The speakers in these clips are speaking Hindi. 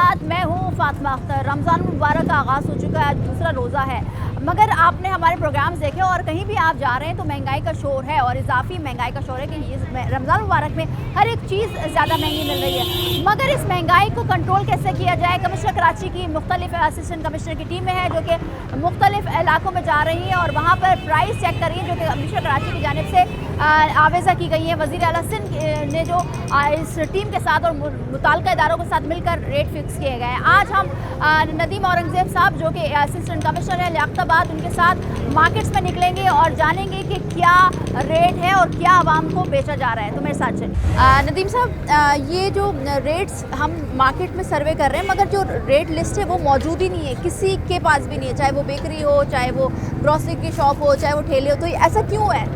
साथ मैं हूँ फातिमा अख्तर। रमज़ान मुबारक का आगाज़ हो चुका है, आज दूसरा रोज़ा है, मगर आपने हमारे प्रोग्राम्स देखे और कहीं भी आप जा रहे हैं तो महंगाई का शोर है और इजाफी महंगाई का शोर है कि ये रमज़ान मुबारक में हर एक चीज़ ज़्यादा महंगी मिल रही है। मगर इस महंगाई को कंट्रोल कैसे किया जाए? कमिश्नर कराची की मुख्तलिफ असिस्टेंट कमिश्नर की टीमें हैं जो कि मुख्तलिफ इलाकों में जा रही हैं और वहाँ पर प्राइस चेक कर रही हैं, जो कि कमिश्नर कराची की जानिब से आवेज़ा की गई है। वज़ीर आला सिंध ने जो इस टीम के साथ और मुताल्लिक़ा इदारों के साथ मिलकर रेट फिक्स किए गए हैं। आज हम नदीम औरंगज़ेब साहब जो कि असिस्टेंट कमिश्नर है लियाकताबाद, उनके साथ मार्केट्स में निकलेंगे और जानेंगे कि क्या रेट है और क्या आवाम को बेचा जा रहा है। तो मेरे साथ चलिए। नदीम साहब, ये जो रेट्स हम मार्केट में सर्वे कर रहे हैं, मगर जो रेट लिस्ट है वो मौजूद ही नहीं है, किसी के पास भी नहीं है, चाहे वो बेकरी हो, चाहे वो ग्रोसरी की शॉप हो, चाहे वो ठेले हो। तो ऐसा क्यों है?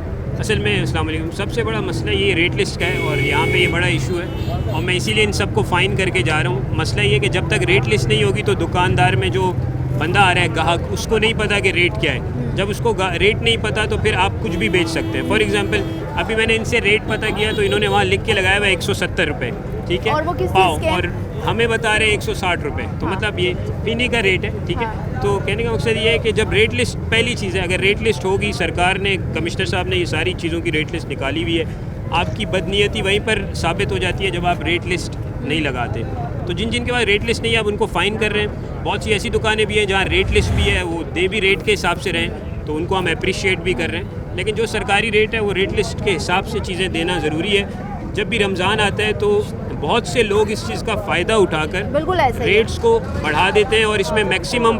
असल में अस्सलाम वालेकुम, सबसे बड़ा मसला ये रेट लिस्ट का है और यहाँ पे ये बड़ा इशू है और मैं इसीलिए इन सबको फ़ाइन करके जा रहा हूँ। मसला ये कि जब तक रेट लिस्ट नहीं होगी तो दुकानदार में जो बंदा आ रहा है, ग्राहक, उसको नहीं पता कि रेट क्या है। जब उसको रेट नहीं पता तो फिर आप कुछ भी बेच सकते हैं। फॉर एग्जांपल अभी मैंने इनसे रेट पता किया तो इन्होंने वहाँ लिख के लगाया हुआ 170 रुपये, ठीक है, और वो किस चीज़ के हैं? और हमें बता रहे हैं 160 रुपये, तो मतलब ये पीने का रेट है, ठीक है। तो कहने का मकसद ये है कि जब रेट लिस्ट, पहली चीज़ है, अगर रेट लिस्ट होगी, सरकार ने, कमिश्नर साहब ने ये सारी चीज़ों की रेट लिस्ट निकाली हुई है, आपकी बदनीयती वहीं पर साबित हो जाती है जब आप रेट लिस्ट नहीं लगाते। तो जिन जिनके पास रेट लिस्ट नहीं है आप उनको फ़ाइन कर रहे हैं। बहुत सी ऐसी दुकानें भी हैं जहाँ रेट लिस्ट भी है, वो दे भी रेट के हिसाब से रहें, तो उनको हम अप्रिशिएट भी कर रहे हैं। लेकिन जो सरकारी रेट है वो रेट लिस्ट के हिसाब से चीज़ें देना ज़रूरी है। जब भी रमज़ान आता है तो बहुत से लोग इस चीज़ का फ़ायदा उठाकर बिल्कुल ऐसे रेट्स को बढ़ा देते हैं और इसमें मैक्सिमम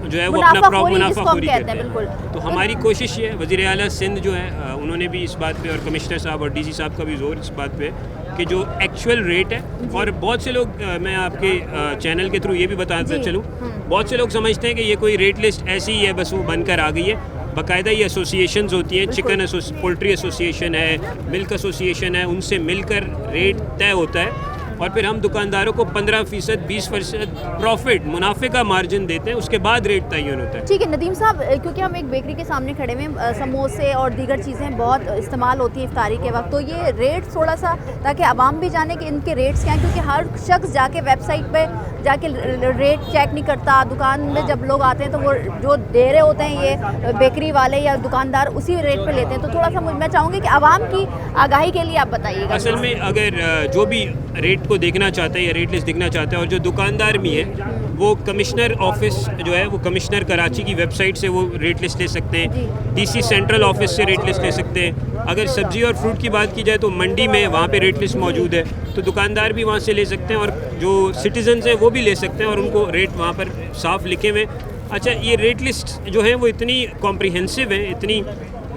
जो है वो अपना मुनाफाखोरी करते हैं। तो हमारी कोशिश ये है, वज़ीर आला सिंध जो है उन्होंने भी इस बात पे, और कमिश्नर साहब और डीसी साहब का भी जोर इस बात पे कि जो एक्चुअल रेट है, और बहुत से लोग, मैं आपके चैनल के थ्रू ये भी बताता चलूँ, बहुत से लोग समझते हैं कि ये कोई रेट लिस्ट ऐसी ही है, बस वो बनकर आ गई है। बाकायदा ये एसोसिएशंस होती हैं, चिकन पोल्ट्री एसोसिएशन है, मिल्क एसोसिएशन है, उनसे मिलकर रेट तय होता है और फिर हम दुकानदारों को 15%, 20% प्रॉफिट, मुनाफे का मार्जिन देते हैं, उसके बाद रेट तयन होता है। ठीक है नदीम साहब, क्योंकि हम एक बेकरी के सामने खड़े हुए हैं, समोसे और दीगर चीज़ें बहुत इस्तेमाल होती हैं इफ्तारी के वक्त, तो ये रेट थोड़ा सा, ताकि आवाम भी जाने कि इनके रेट्स क्या हैं, क्योंकि हर शख्स जाके वेबसाइट पे जाके रेट चेक नहीं करता। दुकान में जब लोग आते हैं तो वो जो दे रहे होते हैं ये बेकरी वाले या दुकानदार उसी रेट पे लेते हैं। तो थोड़ा सा मैं चाहूँगी कि आवाम की आगाही के लिए आप बताइएगा। असल में अगर जो भी रेट को देखना चाहते हैं या रेट लिस्ट देखना चाहते हैं, और जो दुकानदार भी है वो कमिश्नर ऑफिस जो है वो कमिश्नर कराची की वेबसाइट से वो रेट लिस्ट ले सकते हैं, डीसी सेंट्रल ऑफिस से रेट लिस्ट ले सकते हैं। अगर सब्जी और फ्रूट की बात की जाए तो मंडी में वहाँ पे रेट लिस्ट मौजूद है, तो दुकानदार भी वहाँ से ले सकते हैं और जो सिटीजन्स हैं वो भी ले सकते हैं और उनको रेट वहाँ पर साफ लिखे हुए। अच्छा, ये रेट लिस्ट जो है वो इतनी कॉम्प्रिहेंसिव है, इतनी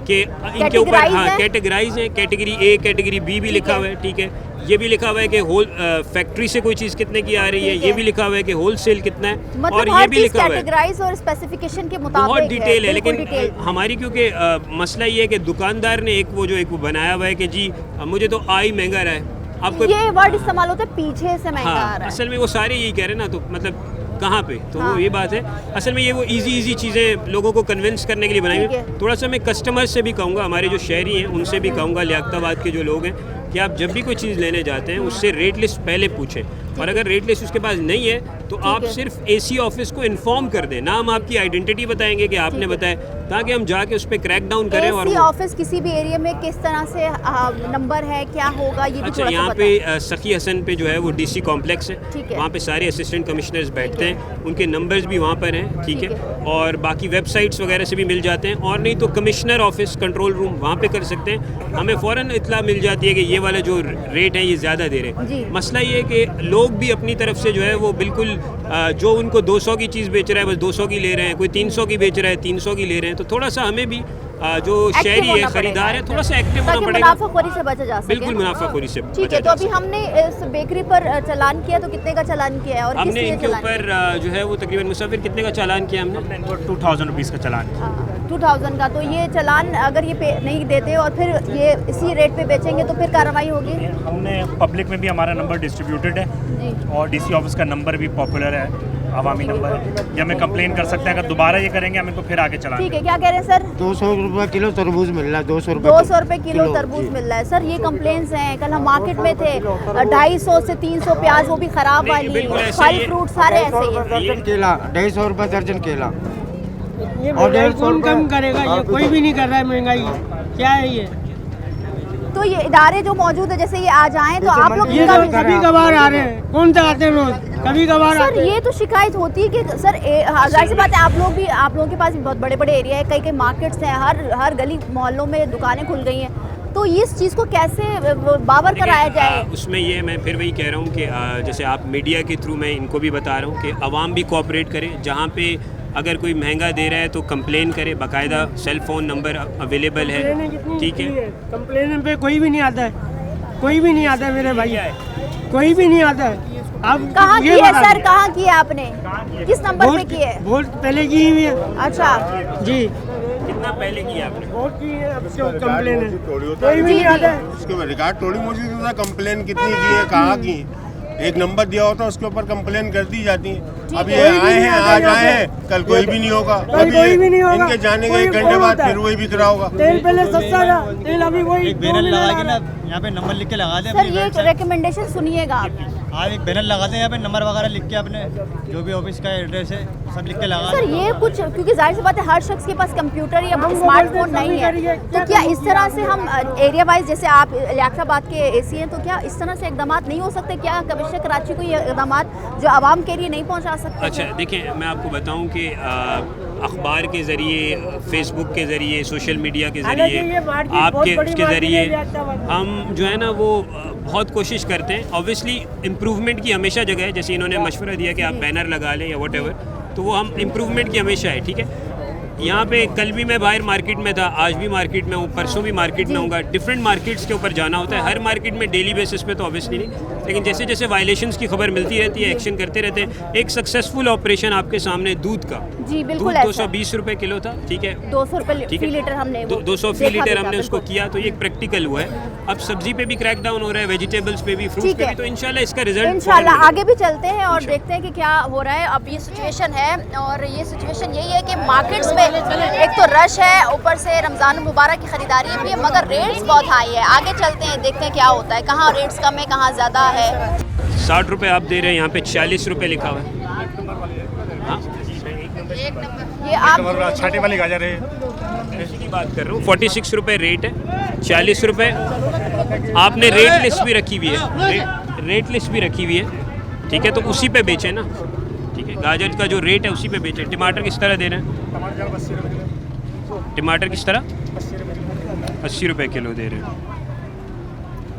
कि इनके ऊपर कैटेगराइज हैं, कैटेगरी ए, कैटेगरी बी भी लिखा हुआ है, ठीक है। ये भी लिखा हुआ है कि होल फैक्ट्री से कोई चीज़ कितने की आ रही है, ये भी लिखा हुआ है कि होल सेल कितना है, मतलब और ये भी लिखा हुआ है और स्पेसिफिकेशन के मुताबिक बहुत डिटेल है। लेकिन हमारी क्योंकि मसला ये है कि दुकानदार ने एक वो बनाया हुआ है कि जी मुझे तो आई महंगा रहा है, आपको ये वर्ड इस्तेमाल होता है पीछे से महंगा आ रहा है। असल में वो सारे यही कह रहे हैं ना, तो मतलब कहाँ पे, तो वो ये बात है। असल में ये वो इजी चीज़ें लोगों को कन्विंस करने के लिए बनाई हुई। थोड़ा सा मैं कस्टमर से भी कहूँगा, हमारे जो शहरी हैं उनसे भी कहूँगा, लियाकताबाद के जो लोग हैं, कि आप जब भी कोई चीज़ लेने जाते हैं उससे रेट लिस्ट पहले पूछें, और अगर रेट लिस्ट उसके पास नहीं है तो आप सिर्फ एसी ऑफिस को इन्फॉर्म कर दें, नाम आपकी आइडेंटिटी बताएंगे कि आपने बताया, ताकि हम जाके उस पर क्रैक डाउन करें। और ऑफिस किसी भी एरिया में किस तरह से नंबर है, क्या होगा, ये भी अच्छा, यहाँ पे सखी हसन पे जो है वो डीसी कॉम्प्लेक्स है, वहाँ पे सारे असिस्टेंट कमिश्नर्स बैठते हैं, उनके नंबर्स भी वहाँ पर हैं, ठीक है। और बाकी वेबसाइट्स वगैरह से भी मिल जाते हैं, और नहीं तो कमिश्नर ऑफिस कंट्रोल रूम वहाँ पे कर सकते हैं, हमें फ़ौरन इत्तला मिल जाती है कि ये वाला जो रेट है ये ज़्यादा दे रहे हैं। मसला ये है कि लोग भी अपनी तरफ से जो है वो बिल्कुल जो उनको 200 की चीज़ बेच रहा है बस 200 की ले रहे हैं, कोई 300 की बेच रहा है 300 की ले रहे हैं। तो थोड़ा सा हमें भी जो शहरी है, खरीदार है, थोड़ा सा एक्टिव होना पड़ेगा, मुनाफाखोरी से बचा जा सके। बिल्कुल मुनाफाखोरी से। ठीक है, तो अभी हमने इस बेकरी पर चालान किया, तो कितने का चालान किया है और हमने इनके ऊपर जो है वो तकरीबन मुसाफिर कितने का चालान किया हमने 2000 रुपीज़ का चालान। 2000 का। तो ये चालान अगर ये पे नहीं देते और फिर ये इसी रेट पे बेचेंगे तो फिर कार्रवाई होगी। हमने पब्लिक में भी हमारा नंबर डिस्ट्रीब्यूटेड है और डीसी ऑफिस का नंबर भी पॉपुलर है, अवामी नंबर है, या मैं कंप्लेन कर सकते हैं। अगर दोबारा ये करेंगे हम इनको फिर आगे चलाएंगे। ठीक है, क्या कह रहे हैं सर? 200 रुपये किलो तरबूज मिल रहा है, 200 रुपए किलो तरबूज मिल रहा है। सर ये कंप्लेंट्स हैं, कल हम मार्केट में थे 250 से 300 प्याज, वो भी खराब वाली, फल फ्रूट सारे ऐसे ही है। दर्जन केला 250 रुपये दर्जन केला। ये महंगाई कौन कम करेगा? ये कोई भी नहीं कर रहा है महंगाई, क्या है ये? तो ये इदारे जो मौजूद है, जैसे ये आ जाएं तो आप लोग ये इनका तो भी- कभी कभार आ रहे हैं, कौन सा आते हैं रोज? कभी कभार सर आते हैं। ये तो शिकायत होती है कि सर जाहिर सी बात है, आप लोगों के पास भी बहुत बड़े बड़े एरिया है, कई कई मार्केट्स हैं, हर गली मोहल्लों में दुकानें खुल गई हैं, तो इस चीज़ को कैसे बावर कराया जाए? उसमें ये मैं फिर वही कह रहा हूँ कि जैसे आप मीडिया के थ्रू मैं इनको भी बता रहा हूँ कि आवाम भी कोऑपरेट करे। जहाँ पे अगर कोई महंगा दे रहा है तो कंप्लेन करे, बाकायदा सेल फ़ोन नंबर अवेलेबल है, ठीक है। कंप्लेन पे कोई भी नहीं आता है, कोई भी नहीं आता है मेरे भाई, कोई भी नहीं आता है। अब कहाँ ये की है बता सर, दो। कहाँ की है आपने, किस नंबर पे की है? वोट पहले की हुई है अच्छा जी, कितना पहले किया आपने? वोट की है, अब क्यों कंप्लेन है? तोड़ी होता कोई भी नहीं आता है। उसके रिकॉर्ड थोड़ी मौजूद होता, कंप्लेन कितनी की है, कहाँ की, एक नंबर दिया होता है उसके ऊपर कंप्लेन कर दी जाती है। अब ये कोई भी आए नहीं हैं, आता आज यहाँ आए पे। हैं, कल कोई भी नहीं होगा। कल अभी कोई भी नहीं होगा। इनके जाने के कोई 1 घंटे कौन बाद होता है? फिर वही बिक रहा होगा। तेल पहले सस्ता था, तेल अभी वही एक बैनर लगा के ना यहाँ पे नंबर लिख के लगा दें सर, अपनी ये वेबसाइट। रिकमेंडेशन सुनिएगा आप। आप एक बैनर लगा दें यहाँ पे, नंबर वगैरह लिख के अपने जो भी ऑफिस का एड्रेस है सब लिख के लगा सर दें। ये कुछ, क्योंकि जाहिर सी बात है हर शख्स के पास कंप्यूटर या स्मार्टफोन नहीं है, तो क्या इस तरह से हम एरिया वाइज, जैसे आप लियाकताबाद के एसी हैं, तो क्या इस तरह से इकदाम नहीं हो सकते? क्या कमिश्नर कराची को ये इकदाम जो आवाम के लिए नहीं पहुंचा सकते? अच्छा देखिए, मैं आपको बताऊं कि अखबार के ज़रिए, फेसबुक के ज़रिए, सोशल मीडिया के हालांकि ज़रिए, ये मार्केट बहुत आपके बड़ी उसके मार्केट ज़रिए है लियाकताबाद। हम जो है ना वो बहुत कोशिश करते हैं। ऑब्वियसली इम्प्रूवमेंट की हमेशा जगह है, जैसे इन्होंने मशवरा दिया कि आप बैनर लगा लें या वट तो वो हम इम्प्रूवमेंट की हमेशा है, ठीक है। यहाँ पे कल भी मैं बाहर मार्केट में था, आज भी मार्केट में हूँ, परसों भी मार्केट में हूँगा। डिफरेंट मार्केट्स के ऊपर जाना होता है, हर मार्केट में डेली बेसिस पे तो ऑब्वियसली नहीं, लेकिन जैसे जैसे वायलेशंस की खबर मिलती रहती है, एक्शन करते रहते हैं। एक सक्सेसफुल ऑपरेशन आपके सामने दूध का, जी बिल्कुल दूध ऐसा। 220 रुपए किलो था, ठीक है, 200 रुपए ठीक फी है। लीटर हमने वो 200 फी देखा लीटर भी था, हमने उसको बिल्कुल। किया, तो ये एक प्रैक्टिकल हुआ है। अब सब्जी पे भी क्रैकडाउन हो रहा है, वेजिटेबल्स पे भी, फ्रूट्स ठीक पे है। भी, तो इंशाल्लाह इसका रिजल्ट इंशाल्लाह आगे भी चलते हैं और देखते हैं कि क्या हो रहा है। अब ये सिचुएशन है, और ये सिचुएशन यही है कि मार्केट्स में एक तो रश है, ऊपर से रमज़ान मुबारक की ख़रीदारी भी है, मगर रेट्स बहुत हाई है। आगे चलते हैं, देखते हैं क्या होता है, कहाँ रेट्स कम है, कहाँ ज़्यादा है। 60 रुपये आप दे रहे हैं, यहाँ पे 40 रुपये लिखा हुआ है। हाँ, ये आप छाटी वाली गाजर है, इसी की बात कर रहा हूँ। 46 रुपये रेट है, 40 रुपये आपने रेट लिस्ट भी रखी हुई है, रेट लिस्ट भी रखी हुई है, ठीक है, तो उसी पे बेचें ना, ठीक है। गाजर का जो रेट है उसी पे बेचें। टमाटर किस तरह दे रहे हैं? टमाटर किस तरह 80 रुपये किलो दे रहे हैं।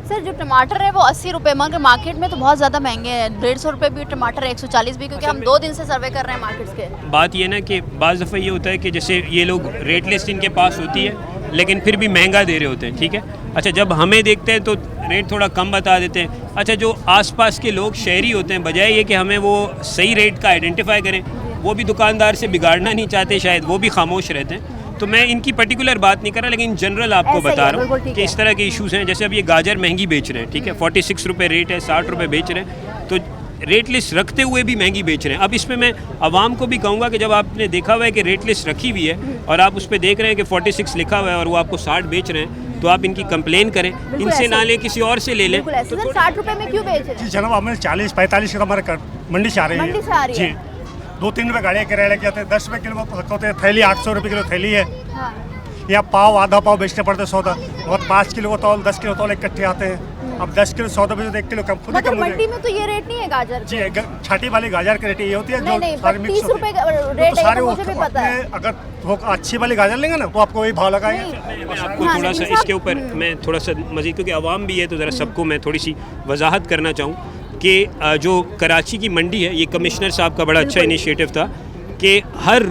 सर जो टमाटर है वो 80 रुपये, मगर मार्केट में तो बहुत ज़्यादा महंगे हैं। 150 रुपये भी टमाटर है, 140 भी, क्योंकि हम 2 दिन से सर्वे कर रहे हैं मार्केट्स के। बात ये ना कि बाज़ दफ़ा ये होता है कि जैसे ये लोग रेट लिस्ट इनके पास होती है, लेकिन फिर भी महंगा दे रहे होते हैं, ठीक है। अच्छा, जब हमें देखते हैं तो रेट थोड़ा कम बता देते हैं। अच्छा, जो आसपास के लोग शहरी होते हैं, बजाय ये कि हमें वो सही रेट का आइडेंटिफाई करें, वो भी दुकानदार से बिगाड़ना नहीं चाहते, शायद वो भी खामोश रहते हैं। तो मैं इनकी पर्टिकुलर बात नहीं कर रहा, लेकिन जनरल आपको ऐसा ही बता है, रहा बिल्कुल हूँ ठीक कि है। इस तरह के इश्यूज़ हैं। जैसे अब ये गाजर महंगी बेच रहे हैं, ठीक है, 46 रुपये रेट है, 60 रुपये बेच रहे हैं, तो रेट लिस्ट रखते हुए भी महंगी बेच रहे हैं। अब इसमें मैं आवाम को भी कहूँगा कि जब आपने देखा हुआ है कि रेट लिस्ट रखी हुई है और आप उस पर देख रहे हैं कि 46 लिखा हुआ है और वो आपको 60 बेच रहे हैं, तो आप इनकी कंप्लेन करें, इनसे ऐसा ना ही। ले, किसी और से ले लें। बिल्कुल ऐसे। सर 60 रुपये में क्यों बेच रहे हैं? जनाब हमें 40-45 का हमारे मंडी से आ रही है, मंडी से आ रही है। जी 2-3 रुपये गाड़ियाँ किराया लग जाते हैं, 10 रुपये किलो होते हैं, थैली 800 रुपये किलो थैली है, हाँ। या पाव आधा पाव बेचने पड़ते हैं सौदा, और 5 किलो का तौल 10 किलो तौल इकट्ठे आते हैं। अब 10 किलो सौदा बेचो तो 1 किलो कम खुद ही मगर कम हो मंडी जाएगा। में तो ये रेट नहीं है गाजर जी छाटी वाली गाजर की रेट ये होती है नहीं, नहीं, सारे but मिक्स 30 रुपये का होते हैं। रेट है, सारे तो मुझे भी पता है। अगर वो अच्छी वाली गाजर लेंगे ना तो आपको वही भाव लगाएंगे। मैं आपको हाँ, थोड़ा लेकिन सा साहब- इसके ऊपर मैं थोड़ा सा मज़ीद, क्योंकि आवाम भी है तो ज़रा सबको मैं थोड़ी सी वजाहत करना चाहूँ कि जो कराची की मंडी है, ये कमिश्नर साहब का बड़ा अच्छा इनिशिएटिव था कि हर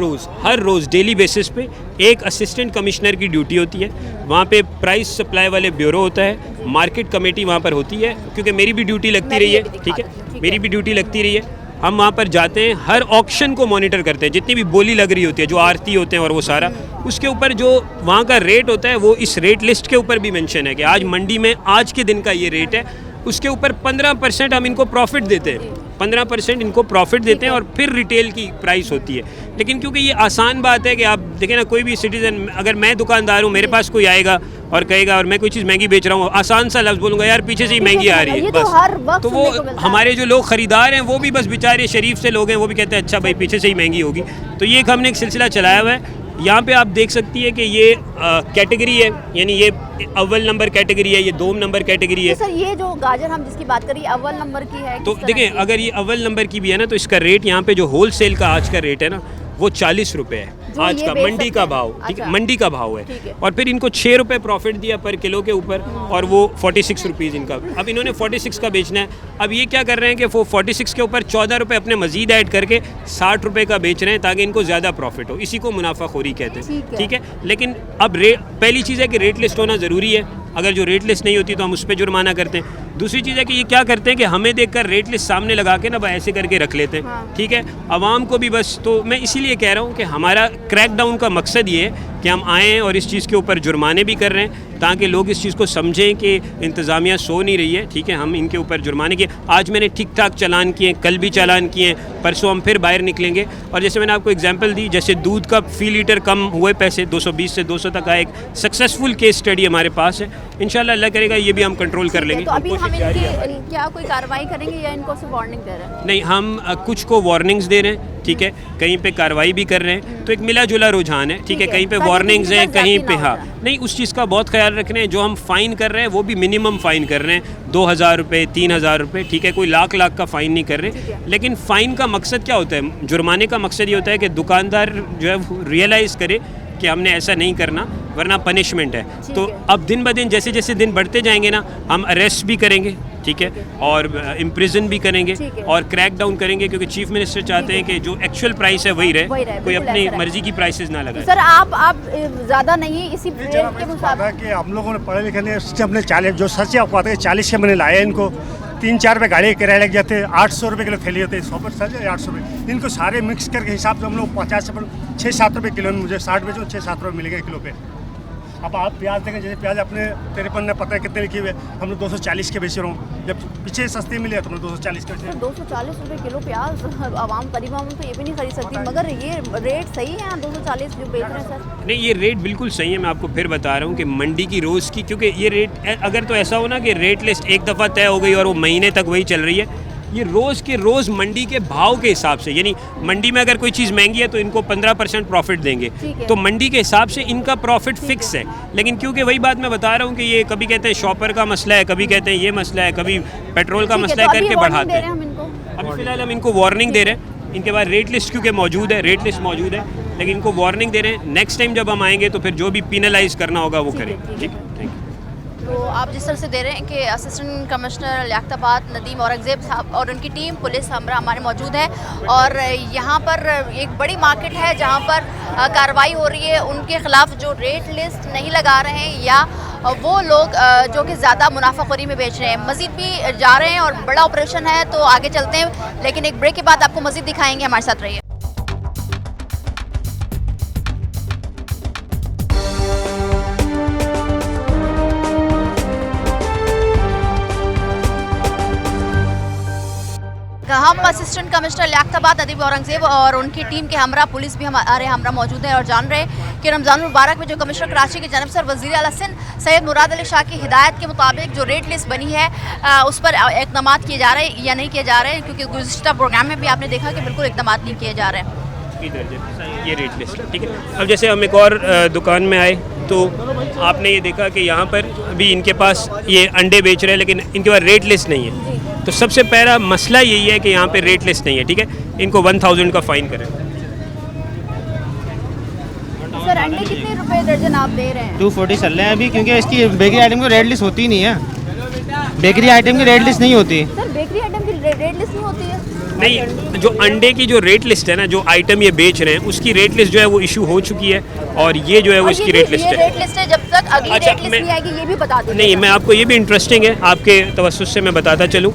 रोज़ डेली बेसिस पे एक असिस्टेंट कमिश्नर की ड्यूटी होती है। वहाँ पे प्राइस सप्लाई वाले ब्यूरो होता है, मार्केट कमेटी वहाँ पर होती है, क्योंकि मेरी भी ड्यूटी लगती रही है, ठीक है, मेरी भी ड्यूटी लगती रही है। हम वहाँ पर जाते हैं, हर ऑक्शन को मॉनिटर करते हैं, जितनी भी बोली लग रही होती है, जो आरती होते हैं और वो सारा, उसके ऊपर जो वहाँ का रेट होता है वो इस रेट लिस्ट के ऊपर भी मेंशन है कि आज मंडी में आज के दिन का ये रेट है। उसके ऊपर 15% हम इनको प्रॉफिट देते हैं, 15% इनको प्रॉफिट देते हैं और फिर रिटेल की प्राइस होती है। लेकिन क्योंकि ये आसान बात है कि आप देखें ना, कोई भी सिटीज़न, अगर मैं दुकानदार हूँ, मेरे पास कोई आएगा और कहेगा और मैं कोई चीज़ महंगी बेच रहा हूँ, आसान सा लफ्ज़ बोलूँगा, यार पीछे से ही महंगी आ रही है, ये तो बस। हर वक्त तो वो सुनने को मिलता है। हमारे जो लोग ख़रीदार हैं वो भी बस बेचारे शरीफ से लोग हैं, वो भी कहते हैं अच्छा भाई पीछे से ही महंगी होगी। तो ये एक हमने एक सिलसिला चलाया हुआ है। यहाँ पे आप देख सकती है कि ये कैटेगरी है, यानी ये अव्वल नंबर कैटेगरी है, ये 2 नंबर कैटेगरी है। तो सर ये जो गाजर हम जिसकी बात करें अव्वल नंबर की है, तो किस तरह देखें, की? अगर ये अव्वल नंबर की भी है ना, तो इसका रेट यहाँ पे जो होल सेल का आज का रेट है ना, वो 40 रुपये है जो आज ये का, बेच मंडी सकते का हैं। भाव, ठीक है, अच्छा। मंडी का भाव है। ठीक है। और फिर इनको 6 रुपये प्रॉफिट दिया पर किलो के ऊपर, और वो 46 रुपीज़ इनका। अब इन्होंने 46 का बेचना है। अब ये क्या कर रहे हैं कि वो 46 के ऊपर 14 रुपये अपने मजीद ऐड करके 60 रुपये का बेच रहे हैं ताकि इनको ज़्यादा प्रॉफिट हो। इसी को मुनाफाखोरी कहते हैं, ठीक है। लेकिन अब पहली चीज़ है कि रेट लिस्ट होना ज़रूरी है। अगर जो रेट लिस्ट नहीं होती तो हम उस पर जुर्माना करते हैं। दूसरी चीज़ है कि ये क्या करते हैं कि हमें देखकर रेट लिस्ट सामने लगा के ना बस ऐसे करके रख लेते हैं, हाँ। ठीक है। आवाम को भी बस, तो मैं इसीलिए कह रहा हूँ कि हमारा क्रैकडाउन का मकसद ये है कि हम आएँ और इस चीज़ के ऊपर जुर्माने भी कर रहे हैं ताकि लोग इस चीज़ को समझें कि इंतज़ामिया सो नहीं रही है, ठीक है। हम इनके ऊपर जुर्माने किए, आज मैंने ठीक ठाक चालान किए, कल भी चालान किए, परसों हम फिर बाहर निकलेंगे। और जैसे मैंने आपको एग्जांपल दी, जैसे दूध का फ़ी लीटर कम हुए पैसे 220 से 200 तक का एक सक्सेसफुल केस स्टडी हमारे पास है। इंशाल्लाह अल्लाह करेगा ये भी हम कंट्रोल कर लेंगे। तो अभी हम कोशिश जारी है। इनकी क्या कोई कार्रवाई करेंगे या इनको सिर्फ वार्निंग दे रहे हैं? नहीं, हम कुछ को वार्निंग्स दे रहे हैं, ठीक है, कहीं पे कार्रवाई भी कर रहे हैं। तो एक मिला जुला रुझान है, ठीक है। कहीं पे ताकि वार्निंग्स किसी हैं, का कहीं ज़्यादती पे ना हो हाँ जाए। नहीं, उस चीज़ का बहुत ख्याल रख रहे हैं। जो हम फ़ाइन कर रहे हैं वो भी मिनिमम फ़ाइन कर रहे हैं, 2000 रुपये, 3000 रुपये, ठीक है। कोई लाख का फ़ाइन नहीं कर रहे। लेकिन फ़ाइन का मकसद क्या होता है? जुर्माने का मकसद ये होता है कि दुकानदार जो है रियलाइज़ करे कि हमने ऐसा नहीं करना, वरना पनिशमेंट है। तो अब दिन ब दिन जैसे जैसे दिन बढ़ते जाएंगे ना, हम अरेस्ट भी करेंगे, ठीक है, और इम्प्रिजन भी करेंगे और क्रैक डाउन करेंगे, क्योंकि चीफ मिनिस्टर चाहते हैं कि जो एक्चुअल प्राइस है वही रहे, कोई अपनी मर्जी की प्राइसेस ना लगाए। सर आप ज़्यादा नहीं इसी रेट के मुताबिक, कि हम लोगों ने पढ़े लिखे नहीं, हमने 40 जो सच है आपको आता है 40 के मैंने लाया इनको, 3-4 रुपये गाड़ी किराया लग जाते, 800 रुपये किलो थैली होते, 100 पर सच है 800 रुपये। इनको सारे मिक्स करके हिसाब से हम लोग 50 से 6-7 रुपये किलो में, मुझे 60 बेचो 6-7 रुपये मिलेगा किलो पे। अब आप प्याज देखें, जैसे प्याज अपने 53 में पता है कितने लिखे हुए, हम लोग 240 के बेच रहा हूँ, जब पीछे सस्ते मिले तो हमने 240 के बेचे। 240 रुपये किलो प्याज आवाम करीब हम तो ये भी नहीं खरीद सकती, मगर ये रेट सही है 240 जो बेच रहे हैं सर? नहीं, ये रेट बिल्कुल सही है। मैं आपको फिर बता रहा हूँ कि मंडी की रोज़ की, क्योंकि ये रेट अगर तो ऐसा हो ना कि रेट लिस्ट एक दफ़ा तय हो गई और वो महीने तक वही चल रही है, ये रोज़ के रोज़ मंडी के भाव के हिसाब से, यानी मंडी में अगर कोई चीज़ महंगी है तो इनको 15% प्रॉफिट देंगे, तो मंडी के हिसाब से इनका प्रॉफिट फिक्स है। लेकिन क्योंकि वही बात मैं बता रहा हूँ कि ये कभी कहते हैं शॉपर का मसला है, कभी कहते हैं ये मसला है, कभी पेट्रोल का मसला है, करके बढ़ाते हैं। अभी फिलहाल हम इनको वार्निंग दे रहे हैं। इनके बाद रेट लिस्ट क्योंकि मौजूद है, रेट लिस्ट मौजूद है, लेकिन इनको वार्निंग दे रहे हैं। नेक्स्ट टाइम जब हम आएंगे तो फिर जो भी पिनलाइज करना होगा वो करें, ठीक है। Thank you. तो आप जिस तरह से दे रहे हैं कि असिस्टेंट कमिश्नर लियाकताबाद नदीम औरंगज़ेब साहब और उनकी टीम पुलिस हमारे मौजूद है, और यहाँ पर एक बड़ी मार्केट है जहाँ पर कार्रवाई हो रही है उनके ख़िलाफ़ जो रेट लिस्ट नहीं लगा रहे हैं या वो लोग जो कि ज़्यादा मुनाफाखोरी में बेच रहे हैं। मज़ीद भी जा रहे हैं और बड़ा ऑपरेशन है, तो आगे चलते हैं, लेकिन एक ब्रेक के बाद आपको मज़ीद दिखाएंगे, हमारे साथ रहिए। हम असिस्टेंट कमिश्नर लियाकताबाद नदीम औरंगज़ेब और उनकी टीम के हमरा पुलिस भी हमारे हमरा मौजूद है और जान रहे हैं कि रमज़ान मुबारक में जो कमिश्नर कराची के जनब सर वज़ीर आला सिंध सैयद मुराद अली शाह की हिदायत के मुताबिक जो रेट लिस्ट बनी है उस पर इक़दाम किए जा रहे हैं या नहीं किए जा रहे हैं, क्योंकि गुज़िश्ता प्रोग्राम में भी आपने देखा कि बिल्कुल इक़दाम नहीं किए जा रहे हैं। ये रेट लिस्ट, ठीक है। अब जैसे हम एक और दुकान में आए तो आपने ये देखा कि यहाँ पर अभी इनके पास ये अंडे बेच रहे हैं, लेकिन इनके पास रेट लिस्ट नहीं है। तो सबसे पहला मसला यही है कि यहाँ पे रेट लिस्ट नहीं है, ठीक है। इनको 1000 का फ़ाइन करें। सर अंडे कितने रुपए दर्जन आप दे रहे हैं? 240 चल रहे हैं अभी, क्योंकि इसकी बेकरी आइटम की रेट लिस्ट होती ही नहीं है। बेकरी आइटम की रेट लिस्ट नहीं होती। सर बेकरी आइटम की रेट लिस्ट नहीं होती है? नहीं, जो अंडे की जो रेट लिस्ट है ना, जो आइटम ये बेच रहे हैं उसकी रेट लिस्ट जो है वो इशू हो चुकी है, और ये जो है वो इसकी रेट लिस्ट है। रेट लिस्ट है, जब तक अगली अच्छा, रेट लिस्ट नहीं आएगी ये भी बता दीजिए। नहीं, मैं आपको ये भी इंटरेस्टिंग है, आपके तवस्सुस से मैं बताता चलूँ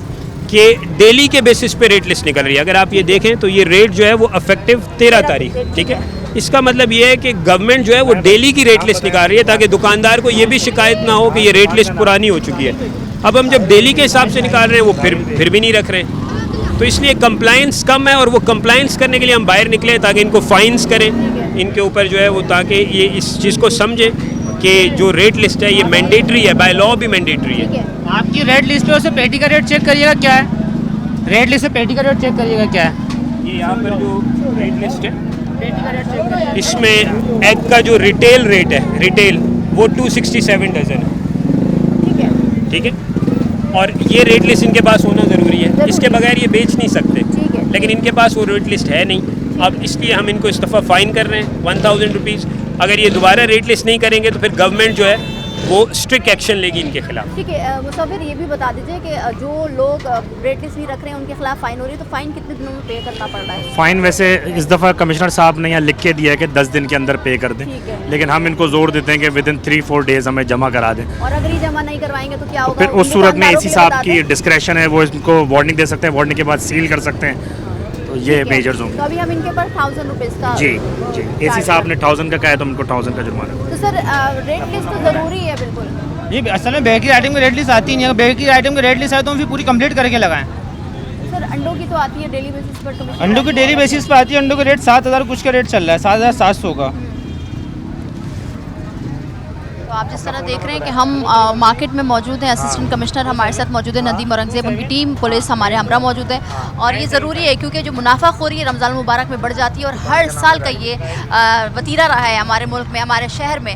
कि डेली के बेसिस पे रेट लिस्ट निकल रही है। अगर आप ये देखें तो ये रेट जो है वो इफेक्टिव 13 तारीख, ठीक है। इसका मतलब ये है कि गवर्नमेंट जो है वो डेली की रेट लिस्ट निकाल रही है ताकि दुकानदार को ये भी शिकायत ना हो कि ये रेट लिस्ट पुरानी हो चुकी है। अब हम जब डेली के हिसाब से निकाल रहे हैं वो फिर भी नहीं रख रहे हैं, तो इसलिए कंप्लायंस कम है और वो कंप्लायंस करने के लिए हम बाहर निकले ताकि इनको फाइन्स करें इनके ऊपर जो है वो, ताकि ये इस चीज़ को समझे कि जो रेट लिस्ट है ये मैंडेटरी है, बाय लॉ भी मैंडेटरी है। आपकी रेट लिस्ट पे उसे पेटी का रेट चेक करिएगा क्या है, रेट लिस्ट पे पेटी का रेट चेक करिएगा क्या है। ये यहाँ पर जो रेट लिस्ट है इसमें एग का जो रिटेल रेट है, रिटेल वो 267 डजन है, ठीक है। और ये रेट लिस्ट इनके पास होना ज़रूरी है, इसके बगैर ये बेच नहीं सकते, लेकिन इनके पास वो रेट लिस्ट है नहीं। अब इसलिए हम इनको इस दफ़ा फ़ाइन कर रहे हैं 1000 रुपीज़। अगर ये दोबारा रेट लिस्ट नहीं करेंगे तो फिर गवर्नमेंट जो है वो स्ट्रिक्ट एक्शन लेगी इनके खिलाफ। ठीक है मुसव्विर, ये भी बता दीजिए कि जो लोग रेट लिस्ट नहीं रख रहे हैं उनके खिलाफ फाइन हो रही है, तो फाइन कितने दिनों में पे करना पड़ रहा है? फ़ाइन वैसे इस दफ़ा कमिश्नर साहब ने यहाँ लिख के दिया है कि 10 दिन के अंदर पे कर दें, लेकिन हम इनको जोर देते हैं कि विद इन 3-4 डेज़ हमें जमा करा दें। और अगर ये जमा नहीं करवाएंगे तो क्या होगा? फिर उस सूरत में एसी साहब की डिस्क्रेशन है, वो इनको वार्निंग दे सकते हैं, वार्निंग के बाद सील कर सकते हैं, तो ये मेजर्स होंगे। तो अभी हम इनके ऊपर 1000 रुपीज़ का जी एसी साहब ने 1000 का कहा है तो उनको 1000 का जुर्माना। तो सर रेट लिस्ट तो ज़रूरी है बिल्कुल। ये असल में बेकरी आइटम की रेट लिस्ट आती नहीं है, बेकरी आइटम की रेट लिस्ट आए तो हम फिर पूरी कंप्लीट करके लगाएं। सर अंडों की तो आती है डेली बेसिस पर, तो अंडों की डेली बेसिस पे आती है, अंडों का रेट 7000 कुछ का रेट चल रहा है, 7700 का। तो आप जिस तरह देख रहे हैं कि हम मार्केट में मौजूद हैं, असिस्टेंट कमिश्नर हमारे साथ मौजूद है नदीम औरंगज़ेब, उनकी टीम पुलिस हमारे हमरा मौजूद है। और ये ज़रूरी है क्योंकि जो मुनाफाखोरी है रमज़ान मुबारक में बढ़ जाती है और हर साल का ये वतीरा रहा है हमारे मुल्क में, हमारे शहर में।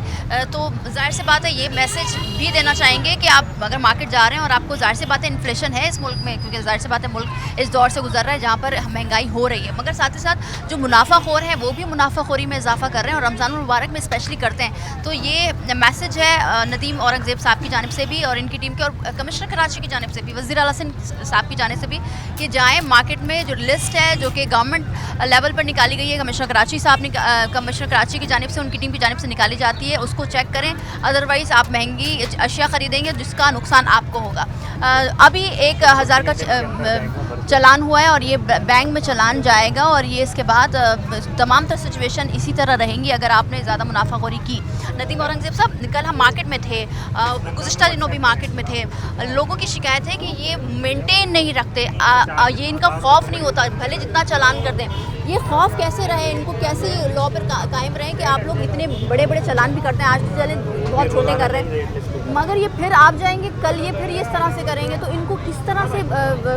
तो जाहिर सी बात है ये मैसेज भी देना चाहेंगे कि आप अगर मार्केट जा रहे हैं और आपको जाहिर सी बात है इन्फ्लेशन है इस मुल्क में, क्योंकि जाहिर सी बात है मुल्क इस दौर से गुजर रहा है जहाँ पर महंगाई हो रही है, मगर साथ ही साथ जो मुनाफाखोर हैं वो भी मुनाफाखोरी में इजाफा कर रहे हैं और रमज़ान मुबारक में स्पेशली करते हैं। तो ये मैसेज है नदीम औरंगज़ेब साहब की जानिब से भी और इनकी टीम के और कमिश्नर कराची की जानिब से भी, वज़ीर आला साहब की जानिब से भी, कि जाएँ मार्केट में जो लिस्ट है जो कि गवर्नमेंट लेवल पर निकाली गई है, कमिश्नर कराची साहब ने कमिश्नर कराची की जानिब से उनकी टीम की जानिब से निकाली जाती है, उसको चेक करें। अदरवाइज़ आप महंगी अशिया ख़रीदेंगे जिसका नुकसान आपको होगा। अभी 1000 का चलान हुआ है और ये बैंक में चलान जाएगा और ये इसके बाद तमाम तरह सिचुएशन इसी तरह रहेंगी अगर आपने ज़्यादा मुनाफाखोरी की। नदीम औरंगज़ेब साहब, कल हम मार्केट में थे, गुज़िश्ता दिनों भी मार्केट में थे, लोगों की शिकायत है कि ये मेंटेन नहीं रखते, ये इनका खौफ नहीं होता भले जितना चलान कर दें। ये खौफ कैसे रहे, इनको कैसे लॉ पर कायम रहे कि आप लोग इतने बड़े बड़े चलान भी करते हैं, आज तो चले बहुत छोटे कर रहे हैं, मगर ये फिर आप जाएंगे कल ये फिर इस तरह से करेंगे, तो इनको किस तरह से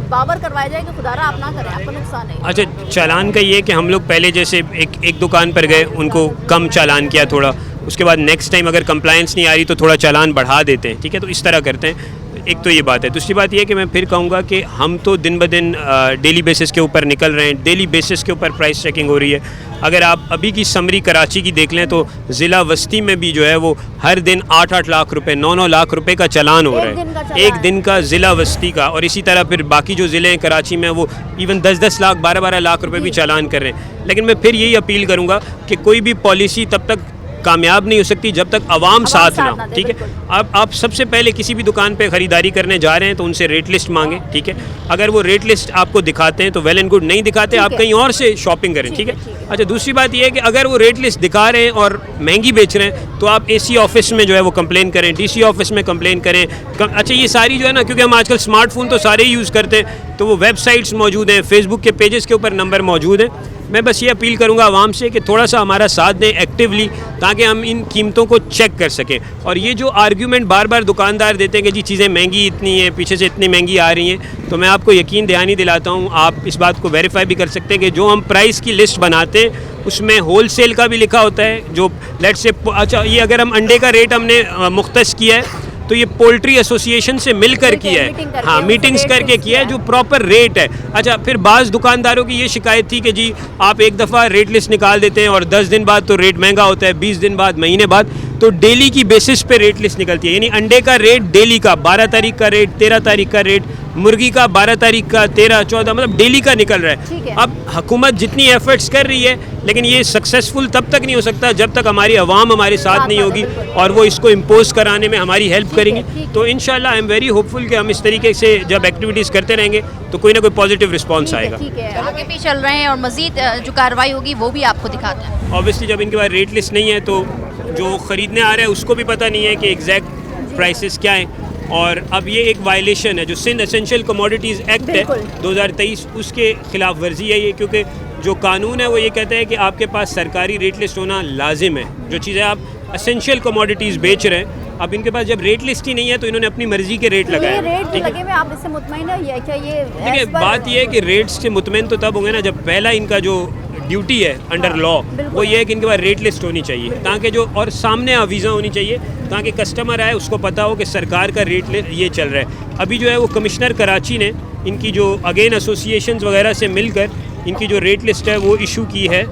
बावर करवाया जाए कि खुदारा आप ना करें, आपका नुकसान है। अच्छा, चालान का ये कि हम लोग पहले जैसे एक दुकान पर गए, उनको कम चालान किया थोड़ा, उसके बाद नेक्स्ट टाइम अगर कंप्लायंस नहीं आ रही तो थोड़ा चालान बढ़ा देते हैं, ठीक है। तो इस तरह करते हैं। एक तो ये बात है। दूसरी बात ये है कि मैं फिर कहूँगा कि हम तो दिन ब दिन डेली बेसिस के ऊपर निकल रहे हैं, डेली बेसिस के ऊपर प्राइस चेकिंग हो रही है। अगर आप अभी की समरी कराची की देख लें तो ज़िला वस्ती में भी जो है वो हर दिन 8-8 लाख रुपए, 9-9 लाख रुपए का चालान हो रहा है, एक दिन का ज़िला वस्ती का। और इसी तरह फिर बाकी जो ज़िले हैं कराची में वो इवन 10-10 लाख, 12-12 लाख रुपए भी चालान कर रहे हैं। लेकिन मैं फिर यही अपील करूँगा कि कोई भी पॉलिसी तब तक कामयाब नहीं हो सकती जब तक अवाम साथ ना हो, ठीक है। आप सबसे पहले किसी भी दुकान पे ख़रीदारी करने जा रहे हैं तो उनसे रेट लिस्ट मांगें, ठीक है। अगर वो रेट लिस्ट आपको दिखाते हैं तो वेल एंड गुड, नहीं दिखाते आप कहीं और से शॉपिंग करें, ठीक है। अच्छा, दूसरी बात ये है कि अगर वो रेट लिस्ट दिखा रहे हैं और महंगी बेच रहे हैं तो आप AC ऑफिस में जो है वो कंप्लेन करें, DC ऑफिस में कंप्लेन करें। अच्छा, ये सारी जो है ना, क्योंकि हम आजकल स्मार्टफोन तो सारे ही यूज़ करते हैं, तो वो वेबसाइट्स मौजूद हैं, फेसबुक के पेजेस के ऊपर नंबर मौजूद हैं। मैं बस ये अपील करूंगा आवाम से कि थोड़ा सा हमारा साथ दें एक्टिवली, ताकि हम इन कीमतों को चेक कर सकें। और ये जो आर्ग्यूमेंट बार बार दुकानदार देते हैं कि जी चीज़ें महंगी इतनी हैं, पीछे से इतनी महंगी आ रही हैं, तो मैं आपको यकीन दहानी दिलाता हूँ, आप इस बात को वेरीफाई भी कर सकते हैं कि जो हम प्राइस की लिस्ट बनाते हैं उसमें होल सेल का भी लिखा होता है। जो लेट से, अच्छा, ये अगर हम अंडे का रेट हमने मुख्तस किया है तो ये पोल्ट्री एसोसिएशन से मिलकर किया है, हाँ, मीटिंग्स करके किया है, जो प्रॉपर रेट है। अच्छा, फिर बाज़ दुकानदारों की ये शिकायत थी कि जी आप एक दफ़ा रेट लिस्ट निकाल देते हैं और 10 दिन बाद तो रेट महंगा होता है, 20 दिन बाद, महीने बाद, तो डेली की बेसिस पे रेट लिस्ट निकलती है। यानी अंडे का रेट डेली का 12 तारीख का रेट, 13 तारीख का रेट, मुर्गी का 12 तारीख का, 13, 14, मतलब डेली का निकल रहा है। अब हुकूमत जितनी एफर्ट्स कर रही है, लेकिन ये सक्सेसफुल तब तक नहीं हो सकता जब तक हमारी आवाम हमारे साथ नहीं होगी और वो इसको इम्पोज कराने में हमारी हेल्प करेंगे। तो इंशाल्लाह आई एम वेरी होपफुल कि हम इस तरीके से जब एक्टिविटीज़ करते रहेंगे तो कोई ना कोई पॉजिटिव रिस्पॉन्स आएगा। ठीक है, आगे भी चल रहे हैं और मज़ीद जो कार्रवाई होगी वो भी आपको दिखाते हैं। ऑब्वियसली जब इनके पास रेट लिस्ट नहीं है तो जो ख़रीदने आ रहा है उसको भी पता नहीं है कि एग्जैक्ट प्राइसेस क्या हैं। और अब ये एक वायलेशन है, जो सिंध एसेंशियल कमोडिटीज़ एक्ट है 2023, उसके खिलाफ वर्जी है ये, क्योंकि जो कानून है वो ये कहता है कि आपके पास सरकारी रेट लिस्ट होना लाजिम है। जो चीज़ें आप एसेंशियल कमोडिटीज़ बेच रहे हैं, अब इनके पास जब रेट लिस्ट ही नहीं है तो इन्होंने अपनी मर्जी के रेट लगाए। रेट लगे हुए, आप इससे मुतमईन है क्या? ये देखिए, बात ये है कि रेट से मुतमईन तो तब होंगे ना जब पहला इनका जो ड्यूटी है अंडर लॉ वो ये है कि इनके पास रेट लिस्ट होनी चाहिए, ताकि जो और सामने आवीज़ा होनी चाहिए, ताकि कस्टमर आए उसको पता हो कि सरकार का रेट ये चल रहा है। अभी जो है वो कमिश्नर कराची ने इनकी जो अगेन एसोसिएशंस वगैरह से मिलकर इनकी जो रेट लिस्ट है वो इशू की है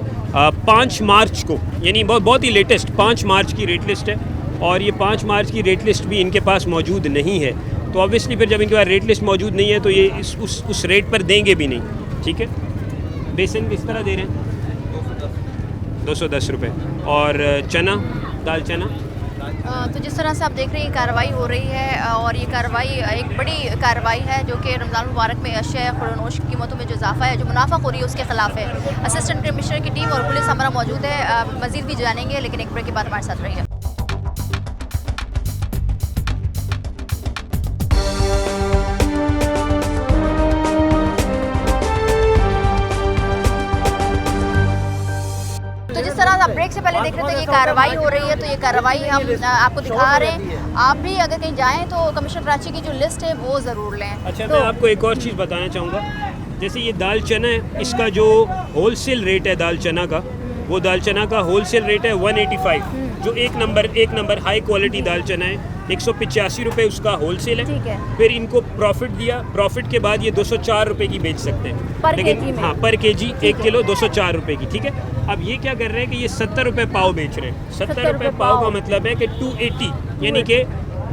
5 मार्च को, यानी बहुत ही लेटेस्ट 5 मार्च की रेट लिस्ट है। और ये 5 मार्च की रेट लिस्ट भी इनके पास मौजूद नहीं है, तो ऑब्वियसली फिर जब इनके पास रेट लिस्ट मौजूद नहीं है तो ये उस रेट पर देंगे भी नहीं। ठीक है, बेसन किस तरह दे रहे हैं? 210 रुपये। और चना, दाल चना। तो जिस तरह से आप देख रहे हैं कार्रवाई हो रही है, और ये कार्रवाई एक बड़ी कार्रवाई है जो कि रमज़ान मुबारक में अशिया खुरनोश की कीमतों में जो इजाफा है, जो मुनाफाखोरी है उसके खिलाफ है। असिस्टेंट कमिश्नर की टीम और पुलिस हमारा मौजूद है, मज़ीद भी जानेंगे, लेकिन एक ब्रेक के बाद हमारे साथ रहिए। आप ब्रेक से पहले देख रहे थे कि कार्रवाई हो रही है, तो ये कार्रवाई हम आपको दिखा रहे हैं। आप भी अगर कहीं जाएं तो कमिश्नर कराची की जो लिस्ट है वो ज़रूर लें। अच्छा, तो मैं आपको एक और चीज़ बताना चाहूँगा, जैसे ये दाल चना है, इसका जो होलसेल रेट है दाल चना का, वो दाल चना का होलसेल रेट है 185, जो एक नंबर हाई क्वालिटी दाल चना है, 185 रुपये उसका होलसेल है। फिर इनको प्रॉफिट दिया, प्रॉफिट के बाद ये 204 रुपये की बेच सकते हैं, लेकिन हाँ पर केजी 1 किलो 204 रुपये की। ठीक है, अब ये क्या कर रहे हैं कि ये 70 रुपये पाव बेच रहे हैं। 70 रुपये पाव का मतलब है कि 280, यानी कि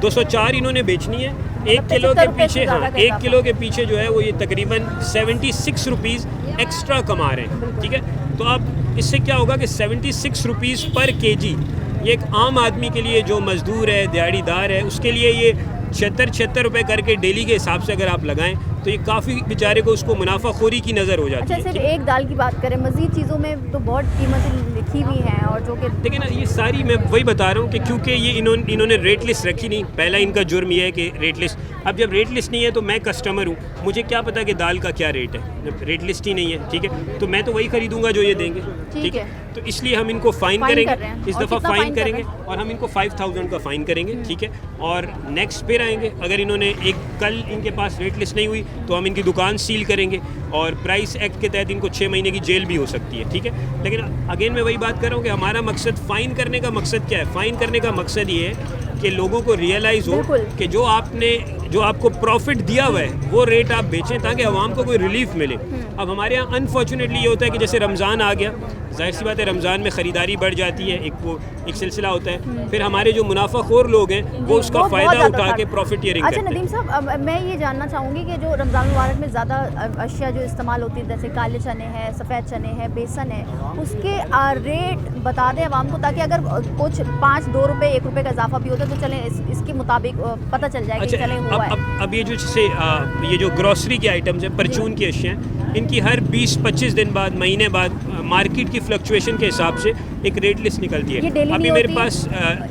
204 इन्होंने बेचनी है। 1 किलो के पीछे, हाँ 1 किलो के पीछे जो है वो ये तकरीबन 76 रुपीज़ एक्स्ट्रा कमा रहे हैं। ठीक है, तो अब इससे क्या होगा कि 76 रुपीज़ पर केजी, ये एक आम आदमी के लिए जो मज़दूर है, दिहाड़ीदार है, उसके लिए ये 76 रुपये करके डेली के हिसाब से अगर आप लगाएं तो ये काफ़ी बेचारे को उसको मुनाफाखोरी की नज़र हो जाती है। अच्छा, सिर्फ एक दाल की बात करें, मज़ीद चीज़ों में तो बहुत कीमतें लिखी हुई हैं, और जो कि देखिए ना, ये सारी मैं वही बता रहा हूँ कि क्योंकि ये इन्होंने रेट लिस्ट रखी नहीं। पहला इनका जुर्म ये है कि रेट लिस्ट, अब जब रेट लिस्ट नहीं है तो मैं कस्टमर हूँ, मुझे क्या पता कि दाल का क्या रेट है, जब रेट लिस्ट ही नहीं है। ठीक है, तो मैं तो वही खरीदूंगा जो ये देंगे। ठीक है, तो इसलिए हम इनको फ़ाइन करेंगे, इस दफ़ा फ़ाइन करेंगे, और हम इनको 5000 का फ़ाइन करेंगे। ठीक है, और नेक्स्ट फिर आएंगे, अगर इन्होंने कल इनके पास रेट लिस्ट नहीं हुई तो हम इनकी दुकान सील करेंगे, और प्राइस एक्ट के तहत इनको 6 महीने की जेल भी हो सकती है। ठीक है, लेकिन अगेन मैं वही बात कर रहा हूँ कि हमारा मकसद, फ़ाइन करने का मकसद क्या है? फ़ाइन करने का मकसद ये है कि लोगों को रियलाइज़ हो कि जो आपको प्रॉफिट दिया हुआ है वो रेट आप बेचें, ताकि आवाम को कोई रिलीफ मिले। अब हमारे यहाँ अनफॉर्चुनेटली ये होता है कि जैसे रमज़ान आ गया, जाहिर सी बात है रमज़ान में ख़रीदारी बढ़ जाती है, एक सिलसिला होता है, फिर हमारे जो मुनाफाखोर लोग हैं वो उसका फ़ायदा उठा के प्रॉफिटियरिंग करते हैं। अच्छा नदीम साहब, अब मैं ये जानना चाहूँगी कि जो रमज़ान मुबारक में ज़्यादा अशिया जो इस्तेमाल होती है, जैसे काले चने हैं, सफ़ेद चने हैं, बेसन है, उसके रेट बता दें आवाम को, ताकि अगर कुछ 5 2 रुपये 1 रुपये का इजाफा भी होता है तो चलें इसके मुताबिक पता चल जाए कि चलें हुआ है। अब ये जो जैसे ये जो ग्रॉसरी के आइटम्स हैं, परचून की अशिया, इनकी हर 20-25 दिन बाद, महीने बाद मार्केट की फ्लक्चुएशन के हिसाब से एक रेट लिस्ट निकलती है। अभी मेरे पास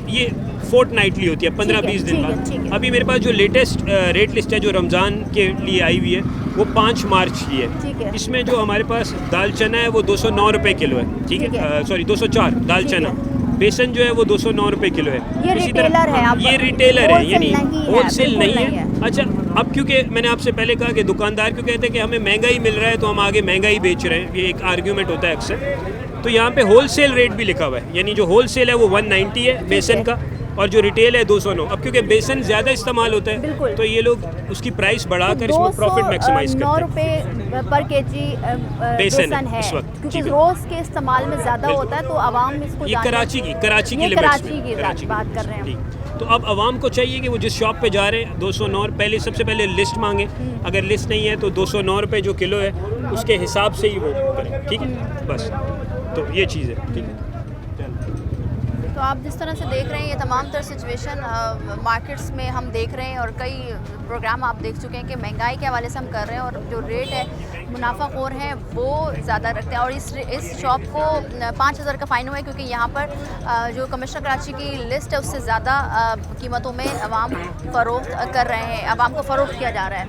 ये फोर्टनाइटली होती है, 15-20 दिन बाद। अभी मेरे पास जो लेटेस्ट रेट लिस्ट है जो रमज़ान के लिए आई हुई है वो 5 मार्च की है। इसमें जो हमारे पास दाल चना है वो 209 रुपये किलो है। ठीक है, सॉरी 204 दाल चना। बेसन जो है वो 209 रुपये किलो है। इसी तरह ये रिटेलर है, यानी होलसेल नहीं है। अच्छा, अब क्योंकि मैंने आपसे पहले कहा कि दुकानदार क्यों कहते हैं कि हमें महंगा ही मिल रहा है तो हम आगे महंगा ही बेच रहे हैं, ये एक आर्ग्यूमेंट होता है अक्सर। तो यहाँ पे होलसेल रेट भी लिखा हुआ है, यानी जो होलसेल है वो 190 है बेसन का, और जो रिटेल है 209। अब क्योंकि बेसन ज़्यादा इस्तेमाल होता है तो ये लोग उसकी प्राइस बढ़ाकर इसमें प्रॉफिट मैक्सिमाइज करते हैं। 9 रुपये पर केजी बेसन है इस वक्त, क्योंकि रोज़ के इस्तेमाल में ज़्यादा होता है, तो आवाम इसको ये कराची की बात कर रहे हैं। तो अब आवाम को चाहिए कि वो जिस शॉप पे जा रहे हैं 209 पहले सबसे पहले लिस्ट मांगे, अगर लिस्ट नहीं है तो 209 रुपये जो किलो है उसके हिसाब से ही वो करें। ठीक है, बस तो ये चीज़ है। ठीक है, तो आप जिस तरह से देख रहे हैं ये तमाम तर सिचुएशन मार्केट्स में हम देख रहे हैं, और कई प्रोग्राम आप देख चुके हैं कि महंगाई के हवाले से हम कर रहे हैं, और जो रेट है मुनाफाखोर हैं वो ज़्यादा रखते हैं। और इस शॉप को 5,000 का फ़ाइन हुआ है क्योंकि यहाँ पर जो कमिश्नर कराची की लिस्ट है उससे ज़्यादा कीमतों में अवाम फ़रोख्त कर रहे हैं, अवाम को फ़रोख्त किया जा रहा है।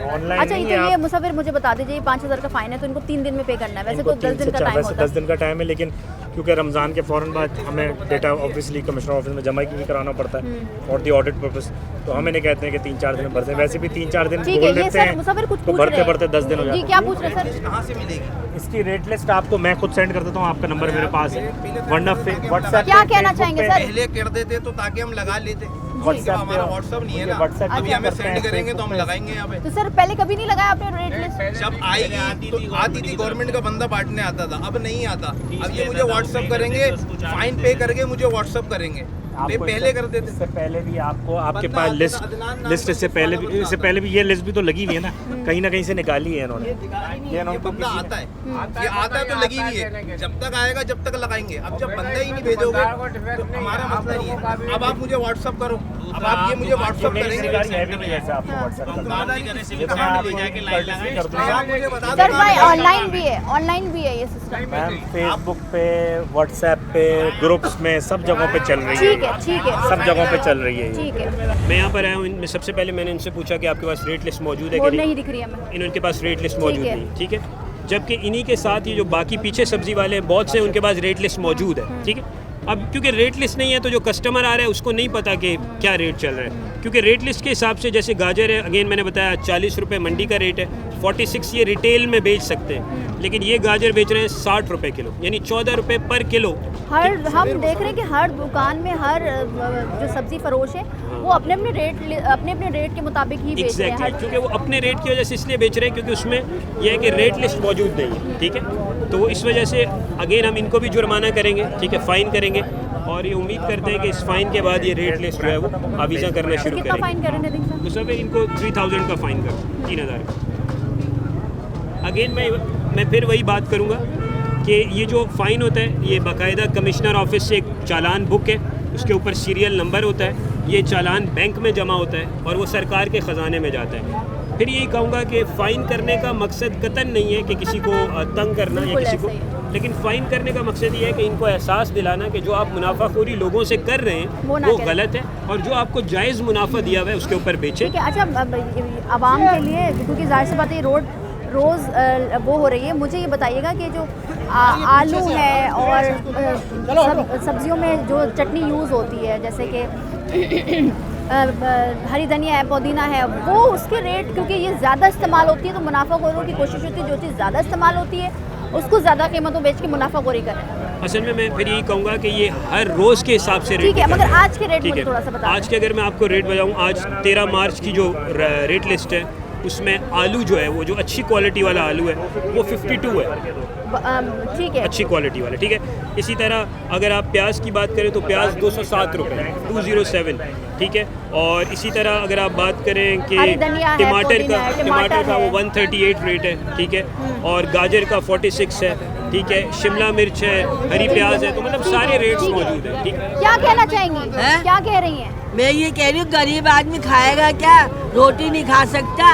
ऑनलाइन अच्छा, तो ये मुसाफिर मुझे बता दीजिए 5,000 का फ़ाइन है तो इनको 3 दिन में पे करना है। वैसे तो 10 दिन का टाइम होता है। 10 दिन का टाइम है, लेकिन क्योंकि रमज़ान के फ़ौरन बाद हमें डेटा ऑब्वियसली कमिश्नर ऑफिस में जमा भी कराना पड़ता है फॉर दी ऑडिट पर्पस, तो हम इन्हें कहते हैं कि 3-4 दिन भरते हैं। वैसे भी 3-4 दिन ठीक बोल है। ये देते सर हैं मुसाफिर कुछ तो पूछ रहे बढ़ते हैं। बढ़ते 10 दिन हो जाते जी, हैं। क्या पूछ रहे हैं सर? कहाँ से मिलेगी इसकी रेट लिस्ट आपको मैं खुद सेंड कर देता हूँ, आपका नंबर मेरे पास है, वरना व्हाट्सएप क्या कहना चाहेंगे सर? पहले कर देते तो ताकि हम लगा लेते। WhatsApp हमारा व्हाट्सएप नहीं है ना, WhatsApp अभी हमें सेंड करेंगे तो हम लगाएंगे यहाँ पे। तो सर पहले कभी नहीं लगाया आपने रेट लिस्ट? जब आएगी तो आती थी, गवर्नमेंट का बंदा बांटने आता था, अब नहीं आता। अब ये मुझे व्हाट्सएप करेंगे, फाइन पे करके मुझे व्हाट्सएप करेंगे। पहले कर देते। इससे पहले भी आपको आपके पास लिस्ट इससे पहले भी ये लिस्ट भी तो लगी हुई है ना, कहीं से निकाली है इन्होंने। ये बंदा आता है, ये आता है तो लगी हुई है, जब तक आएगा जब तक लगाएंगे। अब जब बंदा ही नहीं भेजोगे तो हमारा मसला नहीं है। अब आप मुझे व्हाट्सअप करो, अब आप ये मुझे व्हाट्सअप करेंगे। सर भाई ऑनलाइन भी है ये सिस्टम। मैम फेसबुक पे, व्हाट्सएप पे, ग्रुप्स में सब जगहों पे चल रही है। ठीक है सब जगहों पे चल रही है। ठीक है। मैं यहाँ पर आया हूँ, इनमें सबसे पहले मैंने इनसे पूछा कि आपके पास रेट लिस्ट मौजूद है वो कि नहीं दिख रही है हमें। इनके पास रेट लिस्ट मौजूद ठीक है। नहीं, ठीक है। जबकि इन्हीं के साथ ये जो बाकी पीछे सब्जी वाले हैं बहुत से उनके पास रेट लिस्ट मौजूद है, ठीक है। अब क्योंकि रेट लिस्ट नहीं है तो जो कस्टमर आ रहा है उसको नहीं पता कि क्या रेट चल रहा है, क्योंकि रेट लिस्ट के हिसाब से जैसे गाजर है, अगेन मैंने बताया 40 रुपये मंडी का रेट है, 46 ये रिटेल में बेच सकते हैं, लेकिन ये गाजर बेच रहे हैं 60 रुपये किलो, यानी 14 रुपये पर किलो। हम देख रहे हैं कि हर दुकान में हर जो सब्जी फरोश है वो अपने अपने रेट के मुताबिक ही बेच रहे हैं। क्योंकि वो अपने रेट की वजह से इसलिए बेच रहे हैं क्योंकि उसमें यह है कि रेट लिस्ट मौजूद नहीं है, ठीक है। तो इस वजह से अगेन हम इनको भी जुर्माना करेंगे, ठीक है, फ़ाइन करेंगे, और ये उम्मीद करते हैं कि इस फ़ाइन के बाद ये रेट लिस्ट जो है वो आवीज़ा करना शुरू कितना करेंगे। फाइन कर रहे हैं? तो सब इनको 3000 का फ़ाइन कर 3000 का। अगेन मैं फिर वही बात करूँगा कि ये जो फ़ाइन होता है ये बाकायदा कमिश्नर ऑफिस से एक चालान बुक है, उसके ऊपर सीरियल नंबर होता है, ये चालान बैंक में जमा होता है और वो सरकार के ख़जाने में जाता है। फिर यही कहूँगा कि फ़ाइन करने का मकसद कतन नहीं है कि किसी को तंग करना या किसी को, लेकिन फ़ाइन करने का मकसद ये है कि इनको एहसास दिलाना कि जो आप मुनाफाखोरी लोगों से कर रहे हैं वो गलत है, और जो आपको जायज़ मुनाफा दिया हुआ है उसके ऊपर बेचें। ठीक है। अच्छा, आवाम के लिए, क्योंकि जाहिर सी बात है रोज़ वो हो रही है, मुझे ये बताइएगा कि जो आलू है और सब्जियों में जो चटनी यूज़ होती है, जैसे कि हरी धनिया है, पुदीना है, वो उसके रेट, क्योंकि ये ज़्यादा इस्तेमाल होती है तो मुनाफाखोरों की कोशिश होती है जो चीज़ ज़्यादा इस्तेमाल होती है उसको ज़्यादा कीमतों बेच के मुनाफाखोरी करें। असल में मैं फिर यही कहूँगा कि ये हर रोज़ के हिसाब से रेट ठीक है, मगर आज के रेट ठीक मुझे है। थोड़ा सा बता। आज के अगर मैं आपको रेट बताऊँ, आज 13 मार्च की जो रेट लिस्ट है उसमें आलू जो है वो जो अच्छी क्वालिटी वाला आलू है वो 52 है, ठीक है, अच्छी क्वालिटी वाला, ठीक है। इसी तरह अगर आप प्याज की बात करें तो प्याज 207 रुपये 207, ठीक है। और इसी तरह अगर आप बात करें कि टमाटर का वो 138 रेट है, ठीक है। और गाजर का 46 है, ठीक है। शिमला मिर्च है, हरी प्याज है, तो मतलब सारे रेट्स मौजूद हैं, ठीक है। क्या कहना चाहेंगी? क्या कह रही हैं? मैं ये कह रही हूँ गरीब आदमी खाएगा क्या? रोटी नहीं खा सकता,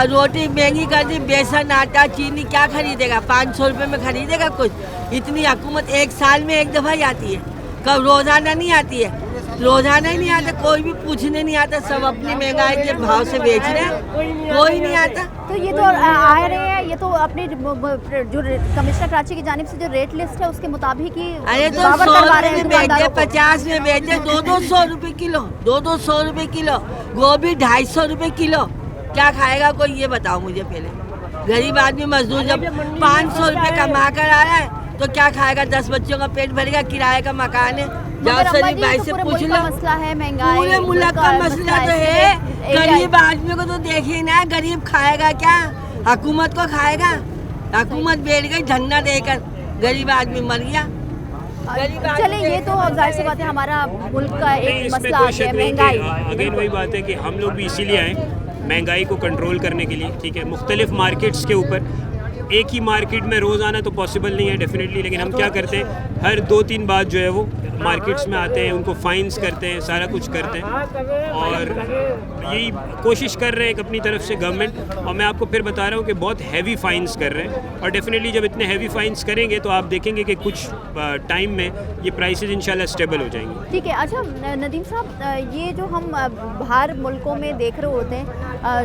रोटी महंगी कर दी, बेसन आटा चीनी क्या खरीदेगा? 500 रुपये में खरीदेगा कुछ? इतनी हुकूमत एक साल में एक दफ़ा ही आती है, कब रोज़ाना नहीं आती है, रोज़ाना ही नहीं आता, कोई भी पूछने नहीं आता, सब अपनी महंगाई के भाव से बेच रहे हैं, कोई नहीं आता। तो ये तो आ रहे हैं, ये तो अपने जो कमिश्नर कराची की जानिब से जो रेट लिस्ट है उसके मुताबिक ही, अरे तो 100 में बेचे, 50 में बेचे, 200 रुपये किलो, 200 रुपये किलो, गोभी 250 रुपये किलो, क्या खाएगा कोई? ये बताओ मुझे पहले। गरीब आदमी मजदूर जब 500 रुपये कमा कर आ रहा है तो क्या खाएगा? 10 बच्चों का पेट भरेगा, किराए का मकान है, जाओ शरीफ भाई से पूछ लो। मसला है महंगाई, पूरे मुल्क का मसला तो है, गरीब आदमी को तो देखिए ना, गरीब खाएगा क्या? हुकूमत को खाएगा, हुकूमत बैठ गई धन्ना देकर, गरीब आदमी मर गया। चले, ये तो जाहिर सी बात है हमारा मुल्क का एक मसला आ गया, महंगाई। अगेन वही बात है कि हम लोग भी इसीलिए आए महंगाई को कंट्रोल करने के लिए, ठीक है। मुख्तलिफ मार्केट्स के ऊपर एक ही मार्केट में रोज़ आना तो पॉसिबल नहीं है डेफिनेटली, लेकिन हम क्या करते हैं हर 2-3 बाद जो है वो मार्केट्स में आते हैं, उनको फाइन्स करते हैं, सारा कुछ करते हैं और यही कोशिश कर रहे हैं एक अपनी तरफ से गवर्नमेंट। और मैं आपको फिर बता रहा हूँ कि बहुत हैवी फाइन्स कर रहे हैं और डेफिनेटली जब इतने हैवी फाइन्स करेंगे तो आप देखेंगे कि कुछ टाइम में ये प्राइसेस इंशाल्लाह स्टेबल हो जाएंगे। ठीक है। अच्छा नदीम साहब, ये जो हम बाहर मुल्कों में देख रहे होते हैं,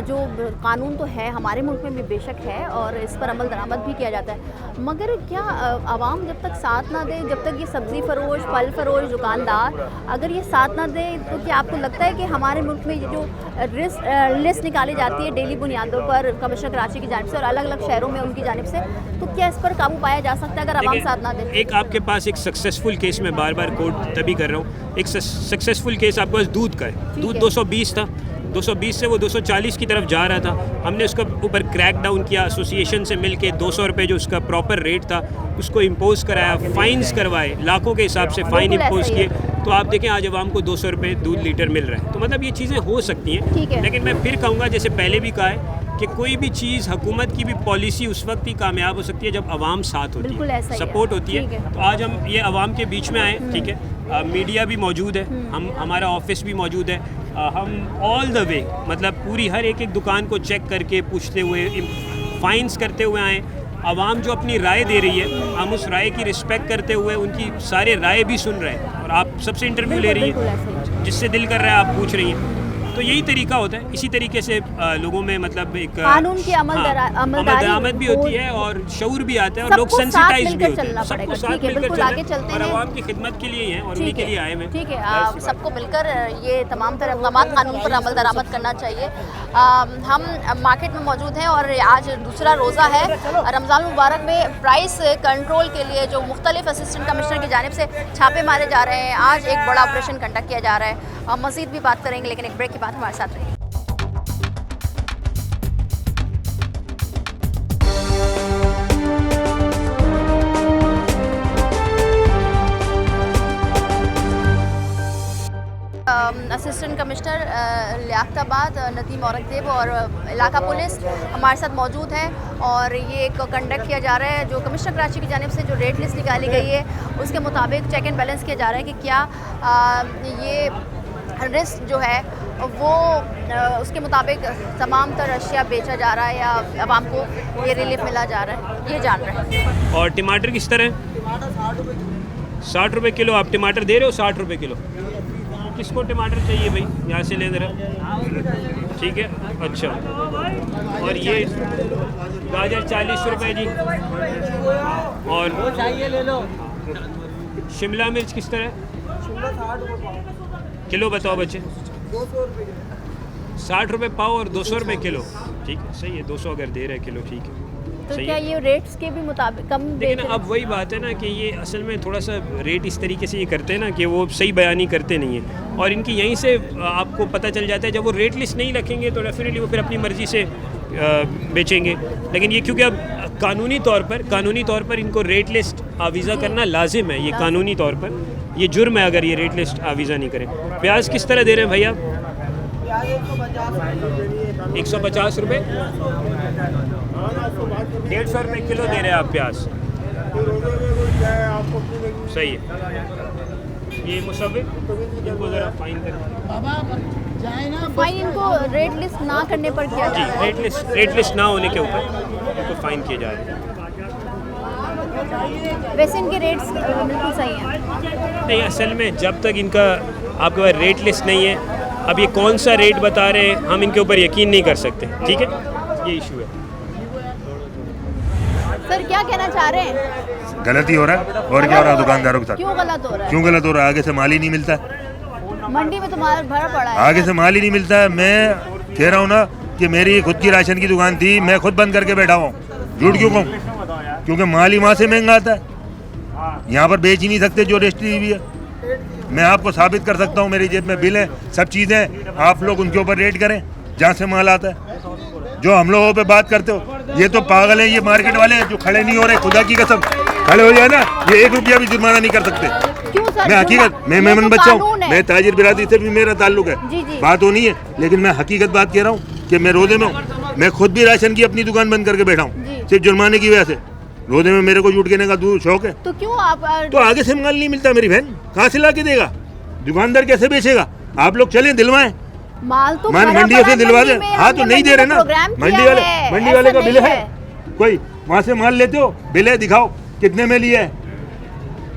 जो कानून तो है हमारे मुल्क में भी बेशक है और इस पर अमल दरामद भी किया जाता है, मगर क्या आवाम जब तक साथ ना दे, जब तक ये सब्ज़ी फरोश, फल फरोश, दुकानदार अगर ये साथ ना दे, तो क्या आपको लगता है कि हमारे मुल्क में ये जो लिस्ट निकाली जाती है डेली बुनियादों पर कमिश्नर कराची की जानिब से और अलग अलग शहरों में उनकी जानिब से, तो क्या इस पर काबू पाया जा सकता है अगर आवाम साथ ना दे? एक आपके पास एक सक्सेसफुल केस में बार बार कोट तभी कर रहा हूँ, एक सक्सेसफुल केस आपके पास दूध का है। दूध 220 था, 220 से वो 240 की तरफ जा रहा था। हमने उसका ऊपर क्रैक डाउन किया, एसोसिएशन से मिलके 200 रुपये जो उसका प्रॉपर रेट था उसको इम्पोज कराया, फाइन्स करवाए, लाखों के हिसाब से फ़ाइन इम्पोज किए। तो आप देखें आज आवाम को 200 रुपये दूध लीटर मिल रहा है। तो मतलब ये चीज़ें हो सकती हैं, लेकिन मैं फिर कहूँगा जैसे पहले भी कहा है कि कोई भी चीज़, हुकूमत की भी पॉलिसी उस वक्त ही कामयाब हो सकती है जब आवाम साथ होती है, सपोर्ट होती है। तो आज हम ये आवाम के बीच में आए, ठीक है, मीडिया भी मौजूद है, हमारा ऑफिस भी मौजूद है, हम ऑल द वे मतलब पूरी हर एक दुकान को चेक करके पूछते हुए, फाइन्स करते हुए आए। आवाम जो अपनी राय दे रही है, हम उस राय की रिस्पेक्ट करते हुए उनकी सारे राय भी सुन रहे हैं और आप सबसे इंटरव्यू ले रही हैं, जिससे दिल कर रहा है आप पूछ रही हैं। तो यही तरीका होता है। इसी तरीके से लोगों में मतलब एक कानून की अमल दरामद भी होती है और शऊर भी आता है और लोग सेंसिटाइज भी होते हैं। सबको साथ मिलकर चलना और आवाम की खिदमत के लिए हैं और उन्हीं के लिए आए हैं। ठीक है, सबको मिलकर ये तमाम तरह इक़दामात कानून पर अमल दरामद करना चाहिए। हम मार्केट में मौजूद हैं और आज दूसरा रोज़ा है रमज़ान मुबारक में। प्राइस कंट्रोल के लिए जो मुख्तलिफ असिस्टेंट कमिश्नर की जानिब से छापे मारे जा रहे हैं, आज एक बड़ा ऑपरेशन कंडक्ट किया जा रहा है। मज़ीद भी बात करेंगे, लेकिन एक ब्रेक के बाद हमारे साथ रहिए। असिस्टेंट कमिश्नर लियाकताबाद नदीम औरंगज़ेब और इलाका पुलिस हमारे साथ मौजूद है और ये एक कंडक्ट किया जा रहा है जो कमिश्नर कराची की जानिब से जो रेट लिस्ट निकाली गई है उसके मुताबिक चेक एंड बैलेंस किया जा रहा है कि क्या ये रिस्क जो है वो उसके मुताबिक तमाम तर अशिया बेचा जा रहा है या आवाम को ये रिलीफ मिला जा रहा है, ये जान रहे हैं। और टमाटर किस तरह? 60 रुपये किलो आप टमाटर दे रहे हो? 60 रुपये किलो। किसको टमाटर चाहिए भाई? यहाँ से ले ज़रा, ठीक है। अच्छा, और ये गाजर 40 रुपये जी, और शिमला मिर्च किस तरह किलो बताओ बच्चे? 60 रुपये पाव और 200 रुपये किलो, ठीक है, सही है। 200 अगर दे रहे किलो, ठीक है। तो क्या ये रेट्स के भी मुताबिक कम? लेकिन अब वही बात है ना कि ये असल में थोड़ा सा रेट इस तरीके से ये करते हैं ना कि वो सही बयानी करते नहीं हैं और इनकी यहीं से आपको पता चल जाता है। जब वो रेट लिस्ट नहीं रखेंगे तो डेफिनेटली वो फिर अपनी मर्ज़ी से बेचेंगे। लेकिन ये क्योंकि अब कानूनी तौर पर इनको रेट लिस्ट आवीज़ा करना लाजिम है, ये कानूनी तौर पर ये जुर्म है अगर ये रेट लिस्ट आवीज़ा नहीं करें। प्याज किस तरह दे रहे हैं भैया? 150 रुपये, 150 रुपये किलो दे रहे हैं आप प्याज, सही है। ये मुसव्विर इनको ज़रा फाइन करें। फाइन इनको रेट लिस्ट ना करने पर किया जा रहा है? रेट लिस्ट ना होने के ऊपर इनको फाइन किए जा रहे हैं। वैसे इनके रेट्स बिल्कुल सही हैं? नहीं, असल में जब तक इनका आपके पास रेट लिस्ट नहीं है, अब ये कौन सा रेट बता रहे हैं हम इनके ऊपर यकीन नहीं कर सकते, ठीक है, ये इशू है। सर क्या कहना चाह रहे हैं? गलत ही हो रहा है और क्या हो रहा है दुकानदारों के साथ? क्यों गलत हो रहा है? क्यों गलत हो रहा है? आगे से माल ही नहीं मिलता, मंडी में तो माल भरा पड़ा है। आगे से माल ही नहीं मिलता है। मैं कह रहा हूँ ना कि मेरी खुद की राशन की दुकान थी, मैं खुद बंद करके बैठा हूँ। झूठ क्यों कहूँ? क्योंकि माल ही वहाँ से महंगा आता है, यहाँ पर बेच ही नहीं सकते जो रजिस्ट्री भी है। मैं आपको साबित कर सकता हूँ, मेरी जेब में बिल है, सब चीज़ें। आप लोग उनके ऊपर रेट करें जहाँ से माल आता है। जो हम लोगों पे बात करते हो, ये तो पागल है, ये मार्केट वाले जो खड़े नहीं हो रहे। खुदा की कसम खड़े हो जाए ना, ये 1 रुपया भी जुर्माना नहीं कर सकते। क्यों सर? मैं हकीकत, मैं मेमन बच्चा हूँ, मैं ताजिर बिरादरी से भी मेरा ताल्लुक है, जी। बात होनी है, लेकिन मैं हकीकत बात कह रहा हूँ कि मैं रोजे में हूँ। मैं खुद भी राशन की अपनी दुकान बंद करके बैठा हूँ जी। सिर्फ जुर्माने की वजह से। रोजे में मेरे को जूट केने का दूर शौक है, तो क्यों आप तो आगे से माल नहीं मिलता मेरी बहन, कहाँ से ला के देगा दुकानदार, कैसे बेचेगा? आप लोग चले दिलवाएं, माल तो मंडियों से दिलवा दे। हाँ तो नहीं दे रहे ना, मंडी वाले का बिल है, कोई वहाँ से माल लेते हो, बिल है दिखाओ कितने में लिया है।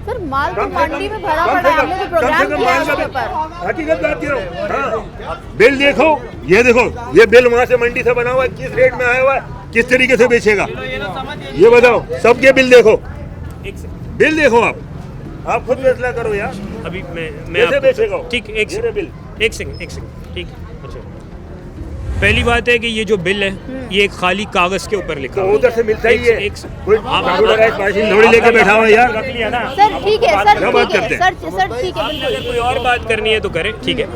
सर माल तो मंडी में भरा पड़ा है, हमने तो प्रोग्राम किया है उसके ऊपर। हकीकत बात कर रहा हूँ। हाँ, बिल देखो, ये देखो, ये बिल वहाँ से मंडी से बना हुआ है, किस रेट में आया हुआ है, किस तरीके से बेचेगा ये बताओ। सबके बिल देखो, बिल देखो, आप खुद फैसला करो यार। अभी मैं कैसे बेचेगा? ठीक, एक सेकंड, ठीक, अच्छा। पहली बात है कि ये जो बिल है ये एक खाली कागज के ऊपर लिखा हुआ है। उधर से मिलता ही है। थोड़ी लेके बैठा हुआ यार। सर ठीक है, सर ठीक है, सर ठीक है, अगर कोई और बात करनी है तो करें, ठीक है।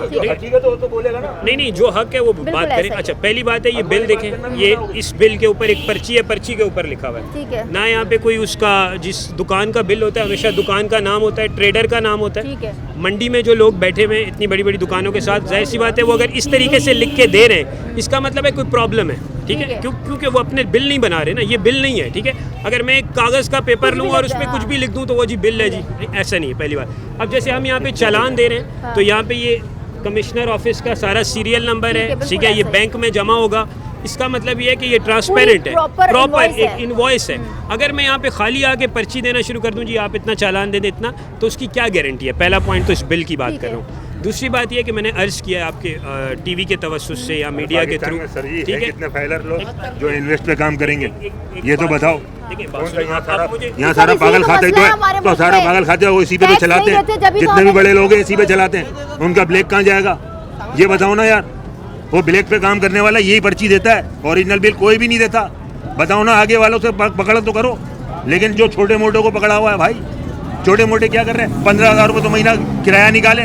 तो बोलेगा ना। नहीं, जो हक है वो बात करें। अच्छा, पहली बात है ये बिल देखें, ये इस बिल के ऊपर एक पर्ची है, पर्ची के ऊपर लिखा हुआ है, ठीक है ना यहाँ पे कोई उसका जिस दुकान का बिल होता है हमेशा दुकान का नाम होता है, ट्रेडर का नाम होता ठीक है। है। मंडी में जो लोग बैठे हुए हैं इतनी बड़ी बड़ी दुकानों के साथ, जाहिर सी बात है वो अगर इस तरीके से लिख के दे रहे हैं इसका मतलब है कोई प्रॉब्लम है, ठीक है। क्योंकि वो अपने बिल नहीं बना रहे ना, ये बिल नहीं है, ठीक है। अगर मैं एक कागज़ का पेपर लूँ और उस पर कुछ भी लिख दूँ तो वो जी बिल है जी, ऐसा नहीं है पहली बात। अब जैसे हम यहाँ पे चालान दे रहे हैं तो यहाँ पे ये कमिश्नर ऑफिस का सारा सीरियल नंबर है, ठीक है, ये बैंक में जमा होगा, इसका मतलब ये है कि ये ट्रांसपेरेंट है, प्रॉपर एक इनवॉइस है। अगर मैं यहाँ पे खाली आके पर्ची देना शुरू कर दूँ जी आप इतना चालान दे दें इतना, तो उसकी क्या गारंटी है? पहला पॉइंट तो इस बिल की बात कर रहा हूँ। दूसरी बात यह कि मैंने अर्ज किया आपके टीवी के तवस्सुस से या मीडिया के थ्रू, ठीक है, कितने फाइलर लोग जो इन्वेस्ट पे काम करेंगे ये तो बताओ। यहाँ सारा पागल खाते तो सारा पागल खाते वो इसी पे तो चलाते हैं, जितने भी बड़े लोग हैं इसी पे चलाते हैं, उनका ब्लैक कहाँ जाएगा ये बताओ ना यार। वो ब्लैक पे काम करने वाला यही पर्ची देता है, ओरिजिनल बिल कोई भी नहीं देता। बताओ ना, आगे वालों से पकड़ तो करो। लेकिन जो छोटे मोटे को पकड़ा हुआ है भाई, छोटे मोटे क्या कर रहे हैं, 15,000 रुपये तो महीना किराया निकाले,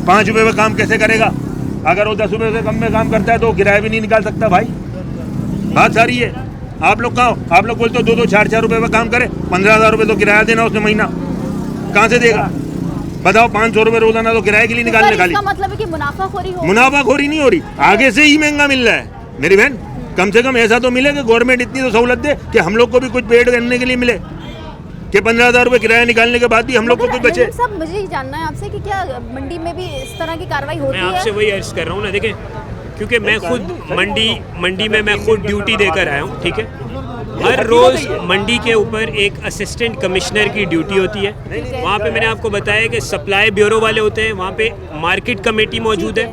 5 रुपये में काम कैसे करेगा? अगर वो 10 रुपये से कम में काम करता है तो किराया भी नहीं निकाल सकता भाई। बात सारी है। आप लोग कहाँ हो? आप लोग बोलते हो 2-2, 4-4 रुपये में काम करे, 15,000 रुपये तो किराया देना उसने महीना, कहाँ से देगा? बताओ, 500 रुपये रोजाना तो किराए के लिए निकालने खाली। मतलब है कि मुनाफाखोरी हो, मुनाफाखोरी नहीं हो रही, आगे से ही महंगा मिल रहा है मेरी बहन। कम से कम ऐसा तो मिले कि गवर्नमेंट इतनी तो सहूलत दे कि हम लोग को भी कुछ पेड करने के लिए मिले, कि 15,000 रुपये किराया निकालने के बाद भी हम लोग को कुछ बचे। सब मुझे जानना है आपसे कि क्या मंडी में भी इस तरह की कार्रवाई होती है? मैं आपसे वही अर्ज कर रहा हूँ ना, देखें, क्योंकि मैं खुद मंडी में मैं खुद ड्यूटी देकर आया हूँ, ठीक है। हर रोज़ मंडी के ऊपर एक असिस्टेंट कमिश्नर की ड्यूटी होती है। वहाँ पे मैंने आपको बताया कि सप्लाई ब्यूरो वाले होते हैं, वहाँ पे मार्केट कमेटी मौजूद है,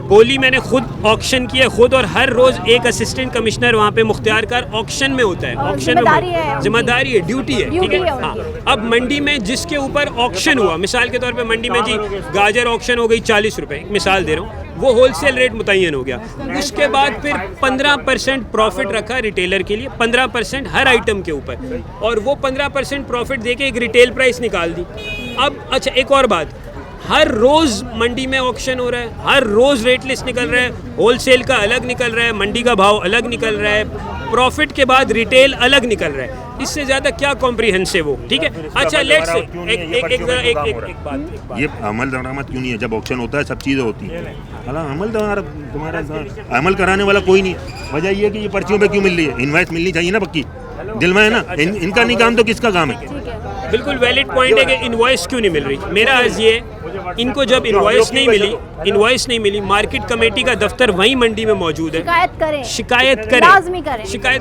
बोली मैंने खुद ऑक्शन किया खुद, और हर रोज़ एक असिस्टेंट कमिश्नर वहाँ पे मुख्तियारकार ऑक्शन में होता है। ऑक्शन में जिम्मेदारी है, ड्यूटी है, ठीक है। हाँ, अब मंडी में जिसके ऊपर ऑक्शन हुआ, मिसाल के तौर पे मंडी में जी गाजर ऑक्शन हो गई 40 रुपये, एक मिसाल दे रहा हूँ, वो होलसेल रेट मुतय्यन हो गया। उसके बाद फिर 15% प्रॉफिट रखा रिटेलर के लिए, 15% हर आइटम के ऊपर, और वो 15% प्रॉफिट देके एक रिटेल प्राइस निकाल दी। अब अच्छा, एक और बात, हर रोज़ मंडी में ऑक्शन हो रहा है, हर रोज़ रेट लिस्ट निकल रहा है, होलसेल का अलग निकल रहा है, मंडी का भाव अलग निकल रहा है, प्रॉफिट के बाद रिटेल अलग निकल रहा है। इससे ज़्यादा क्या कॉम्प्रिहेंसिव हो, ठीक है। अच्छा, लेट्स से एक बात, ये अमल दरामद क्यों नहीं है? जब ऑक्शन होता है सब चीज़ें होती हैं, तुम्हारा अमल कराने वाला कोई नहीं है। वजह ये कि ये पर्चियों पे क्यों मिल रही है? इनवॉइस मिलनी चाहिए ना पक्की, दिल में है ना। इनका नहीं काम तो किसका काम है? बिल्कुल वैलिड पॉइंट है कि इनवॉइस क्यों नहीं मिल रही। मेरा अर्ज ये, इनको जब इनवॉइस नहीं मिली, मार्केट कमेटी का दफ्तर वहीं मंडी में मौजूद है, शिकायत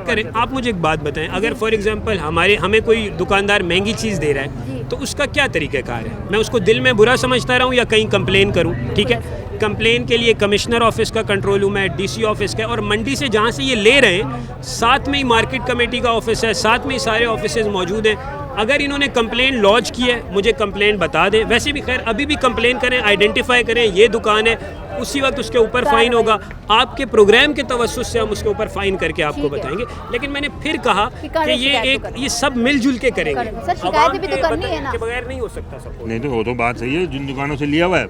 करें। आप मुझे एक बात बताएं, अगर फॉर एग्जांपल हमें कोई दुकानदार महंगी चीज़ दे रहा है तो उसका क्या तरीक़ाकार है? मैं उसको दिल में बुरा समझता रहूं या कहीं कंप्लेन करूं? ठीक है, कंप्लेन के लिए कमिश्नर ऑफिस का कंट्रोल रूम है, डीसी ऑफिस का, और मंडी से जहां से ये ले रहे हैं साथ में ही मार्केट कमेटी का ऑफिस है, साथ में ही सारे ऑफिसेज मौजूद हैं। अगर इन्होंने कंप्लेन लॉन्च की है, मुझे कंप्लेन बता दें। वैसे भी खैर अभी भी कंप्लेन करें, आइडेंटिफाई करें ये दुकान है, उसी वक्त उसके ऊपर फ़ाइन होगा। आपके प्रोग्राम के तवस्सुस से हम उसके ऊपर फ़ाइन करके आपको बताएंगे। लेकिन मैंने फिर कहा कि ये सब मिलजुल के करेंगे, शिकायत भी तो करनी है ना, के बगैर नहीं हो सकता सब। नहीं तो वो तो बात सही है, जिन दुकानों से लिया हुआ है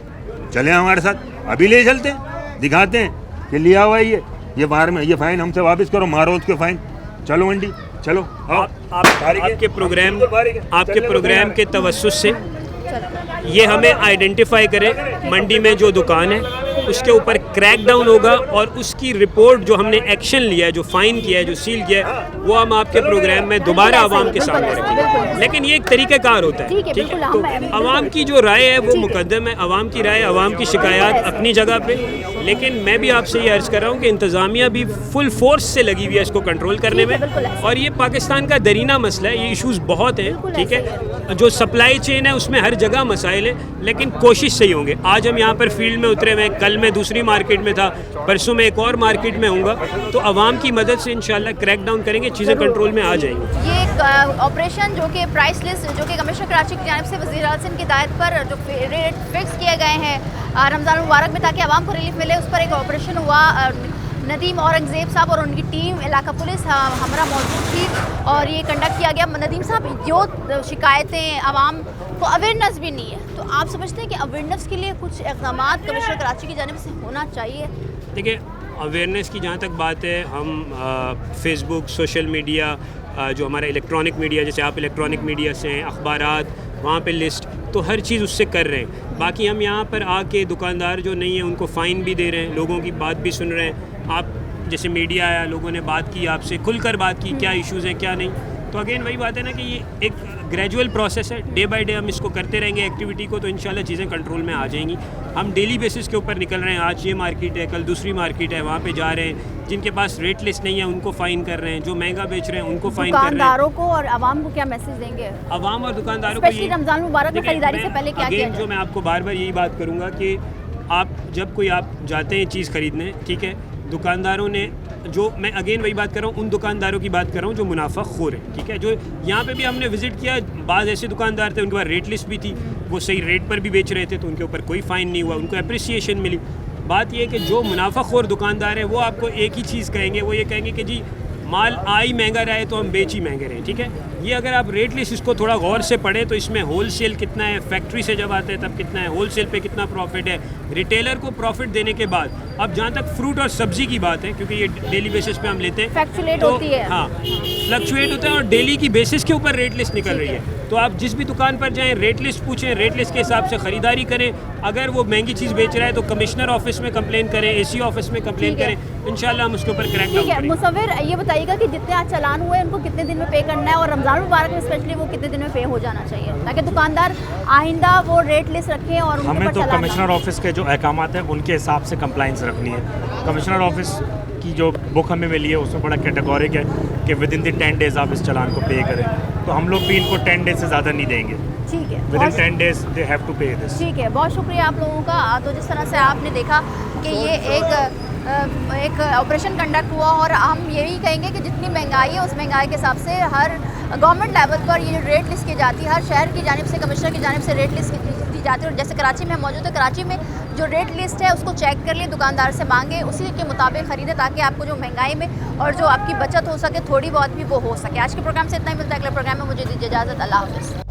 चले हमारे साथ, अभी ले चलते हैं, दिखाते हैं कि लिया हुआ है ये बाहर में, ये फ़ाइन हमसे वापस करो, मारो उसके फ़ाइन, चलो मंडी चलो। आपके प्रोग्राम के तवस्सुस से ये हमें आइडेंटिफाई करें मंडी में जो दुकान है, उसके ऊपर क्रैक डाउन होगा और उसकी रिपोर्ट जो हमने एक्शन लिया है, जो फाइन किया है, जो सील किया है, वो हम आपके प्रोग्राम में दोबारा आवाम के सामने रखेंगे। लेकिन ये एक तरीक़ाकार होता है, ठीक है। तो आवाम की जो राय है वो मुकद्दम है, आवाम की राय, आवाम की शिकायत अपनी जगह पे। लेकिन मैं भी आपसे ये अर्ज़ कर रहा हूँ कि इंतज़ामिया भी फुल फोर्स से लगी हुई है इसको कंट्रोल करने में, और ये पाकिस्तान का दरीना मसला है, ये इशूज़ बहुत हैं, ठीक है। जो सप्लाई चेन है उसमें हर जगह मसाइल है, लेकिन कोशिश सही होंगे। आज हम यहाँ पर फील्ड में उतरे हुए, कल मैं दूसरी मार्केट में था, परसों में एक और मार्केट में हूँगा, तो आवाम की मदद से इंशाल्लाह क्रैक डाउन करेंगे, चीज़ें कंट्रोल में आ जाएंगी। ये एक ऑपरेशन जो कि प्राइस लिस्ट जो कि कमिश्नर कराची की जानिब से वज़ीर आला सिंध की हिदायत पर जो रेट फिक्स किए गए हैं रमज़ान मुबारक में ताकि आवाम को रिलीफ मिले, उस पर एक ऑपरेशन हुआ। नदीम औरंगज़ेब साहब और उनकी टीम, इलाका पुलिस हमरा मौजूद थी और ये कंडक्ट किया गया। नदीम साहब, जो शिकायतें आवाम को अवेयरनेस भी नहीं है, तो आप समझते हैं कि अवेयरनेस के लिए कुछ इक़दाम कमिश्नर कराची की जानिब से होना चाहिए? देखिए, अवेयरनेस की जहाँ तक बात है, हम फेसबुक, सोशल मीडिया, जो हमारा इलेक्ट्रॉनिक मीडिया, जैसे आप इलेक्ट्रॉनिक मीडिया से हैं, अखबारात, वहाँ पे लिस्ट, तो हर चीज़ उससे कर रहे हैं। बाकी हम यहाँ पर आके दुकानदार जो नहीं है उनको फ़ाइन भी दे रहे हैं, लोगों की बात भी सुन रहे हैं। आप जैसे मीडिया आया, लोगों ने बात की, आपसे खुलकर बात की, क्या इश्यूज़ हैं क्या नहीं। तो अगेन वही बात है ना कि ये एक ग्रेजुअल प्रोसेस है, डे बाय डे हम इसको करते रहेंगे एक्टिविटी को, तो इंशाल्लाह चीज़ें कंट्रोल में आ जाएंगी। हम डेली बेसिस के ऊपर निकल रहे हैं, आज ये मार्केट है, कल दूसरी मार्केट है, वहाँ पे जा रहे हैं। जिनके पास रेट लिस्ट नहीं है उनको फ़ाइन कर रहे हैं, जो महंगा बेच रहे हैं उनको फ़ाइन कर रहे हैं। दुकानदारों को और आवाम को क्या मैसेज देंगे? आवाम और दुकानदारों को स्पेशली रमज़ान मुबारक में खरीदारी से पहले क्या किया? जो मैं आपको बार बार यही बात करूँगा कि आप जब कोई आप जाते हैं चीज़ खरीदने, ठीक है, दुकानदारों ने जो, मैं अगेन वही बात कर रहा हूँ, उन दुकानदारों की बात कर रहा हूँ जो मुनाफा खोर है, ठीक है। जो यहाँ पे भी हमने विज़िट किया, बाज़ ऐसे दुकानदार थे उनके पास रेट लिस्ट भी थी, वो सही रेट पर भी बेच रहे थे, तो उनके ऊपर कोई फ़ाइन नहीं हुआ, उनको अप्रिसिएशन मिली। बात ये है कि जो मुनाफा खोर दुकानदार है वो आपको एक ही चीज़ कहेंगे, वो ये कहेंगे कि जी माल आ ही महंगा रहे तो हम बेच ही महंगे रहे, ठीक है। ये अगर आप रेट लिस्ट इसको थोड़ा गौर से पढ़ें तो इसमें होलसेल कितना है, फैक्ट्री से जब आते हैं तब कितना है, होलसेल पे कितना प्रॉफिट है, रिटेलर को प्रॉफिट देने के बाद। अब जहाँ तक फ्रूट और सब्जी की बात है, क्योंकि ये डेली बेसिस पे हम लेते हैं, फ्लक्चुएट तो होती है, हाँ फ्लक्चुएट होता है और डेली की बेसिस के ऊपर रेट लिस्ट निकल रही है। तो आप जिस भी दुकान पर जाएं, रेट लिस्ट पूछें, रेट लिस्ट के हिसाब से ख़रीदारी करें। अगर वो महंगी चीज़ बेच रहा है तो कमिश्नर ऑफिस में कंप्लेन करें, AC ऑफिस में कंप्लेन करें, इंशाल्लाह हम उसके ऊपर क्रैक डाउन करेंगे। मुसव्विर, ये बताइएगा कि जितने आज चालान हुए उनको कितने दिन में पे करना है, और रमज़ान मुबारक में स्पेशली वो कितने दिन में पे हो जाना चाहिए, ताकि दुकानदार आइंदा वो रेट लिस्ट रखें और उनके हमें ऊपर तो चालान कमिश्नर ऑफिस के जो अहकामात हैं उनके हिसाब से कंप्लाइंस रखनी है। कमिश्नर ऑफिस की जो बुक हमें मिली है उसमें बड़ा कैटेगोरिक है कि विद इन द 10 डेज़ आप इस चालान को पे करें, तो हम लोग भी इनको 10 डेज से ज़्यादा नहीं देंगे। ठीक है, within 10 days they have to pay this. ठीक है, बहुत शुक्रिया आप लोगों का। तो जिस तरह से आपने देखा कि ये एक ऑपरेशन कंडक्ट हुआ, और हम यही कहेंगे कि जितनी महंगाई है उस महंगाई के हिसाब से हर गवर्नमेंट लेवल पर ये रेट लिस्ट की जाती है, हर शहर की जानिब से, कमिश्नर की जानिब से रेट लिस्ट दी जाती है। और जैसे कराची में मौजूद है, कराची में जो रेट लिस्ट है उसको चेक कर लिए, दुकानदार से मांगे, उसी के मुताबिक ख़रीदें, ताकि आपको जो महंगाई में और जो आपकी बचत हो सके थोड़ी बहुत भी वो हो सके। आज के प्रोग्राम से इतना ही, मिलता है अगले प्रोग्राम में। मुझे दीजिए इजाज़त, अल्लाह हाफ़िज़।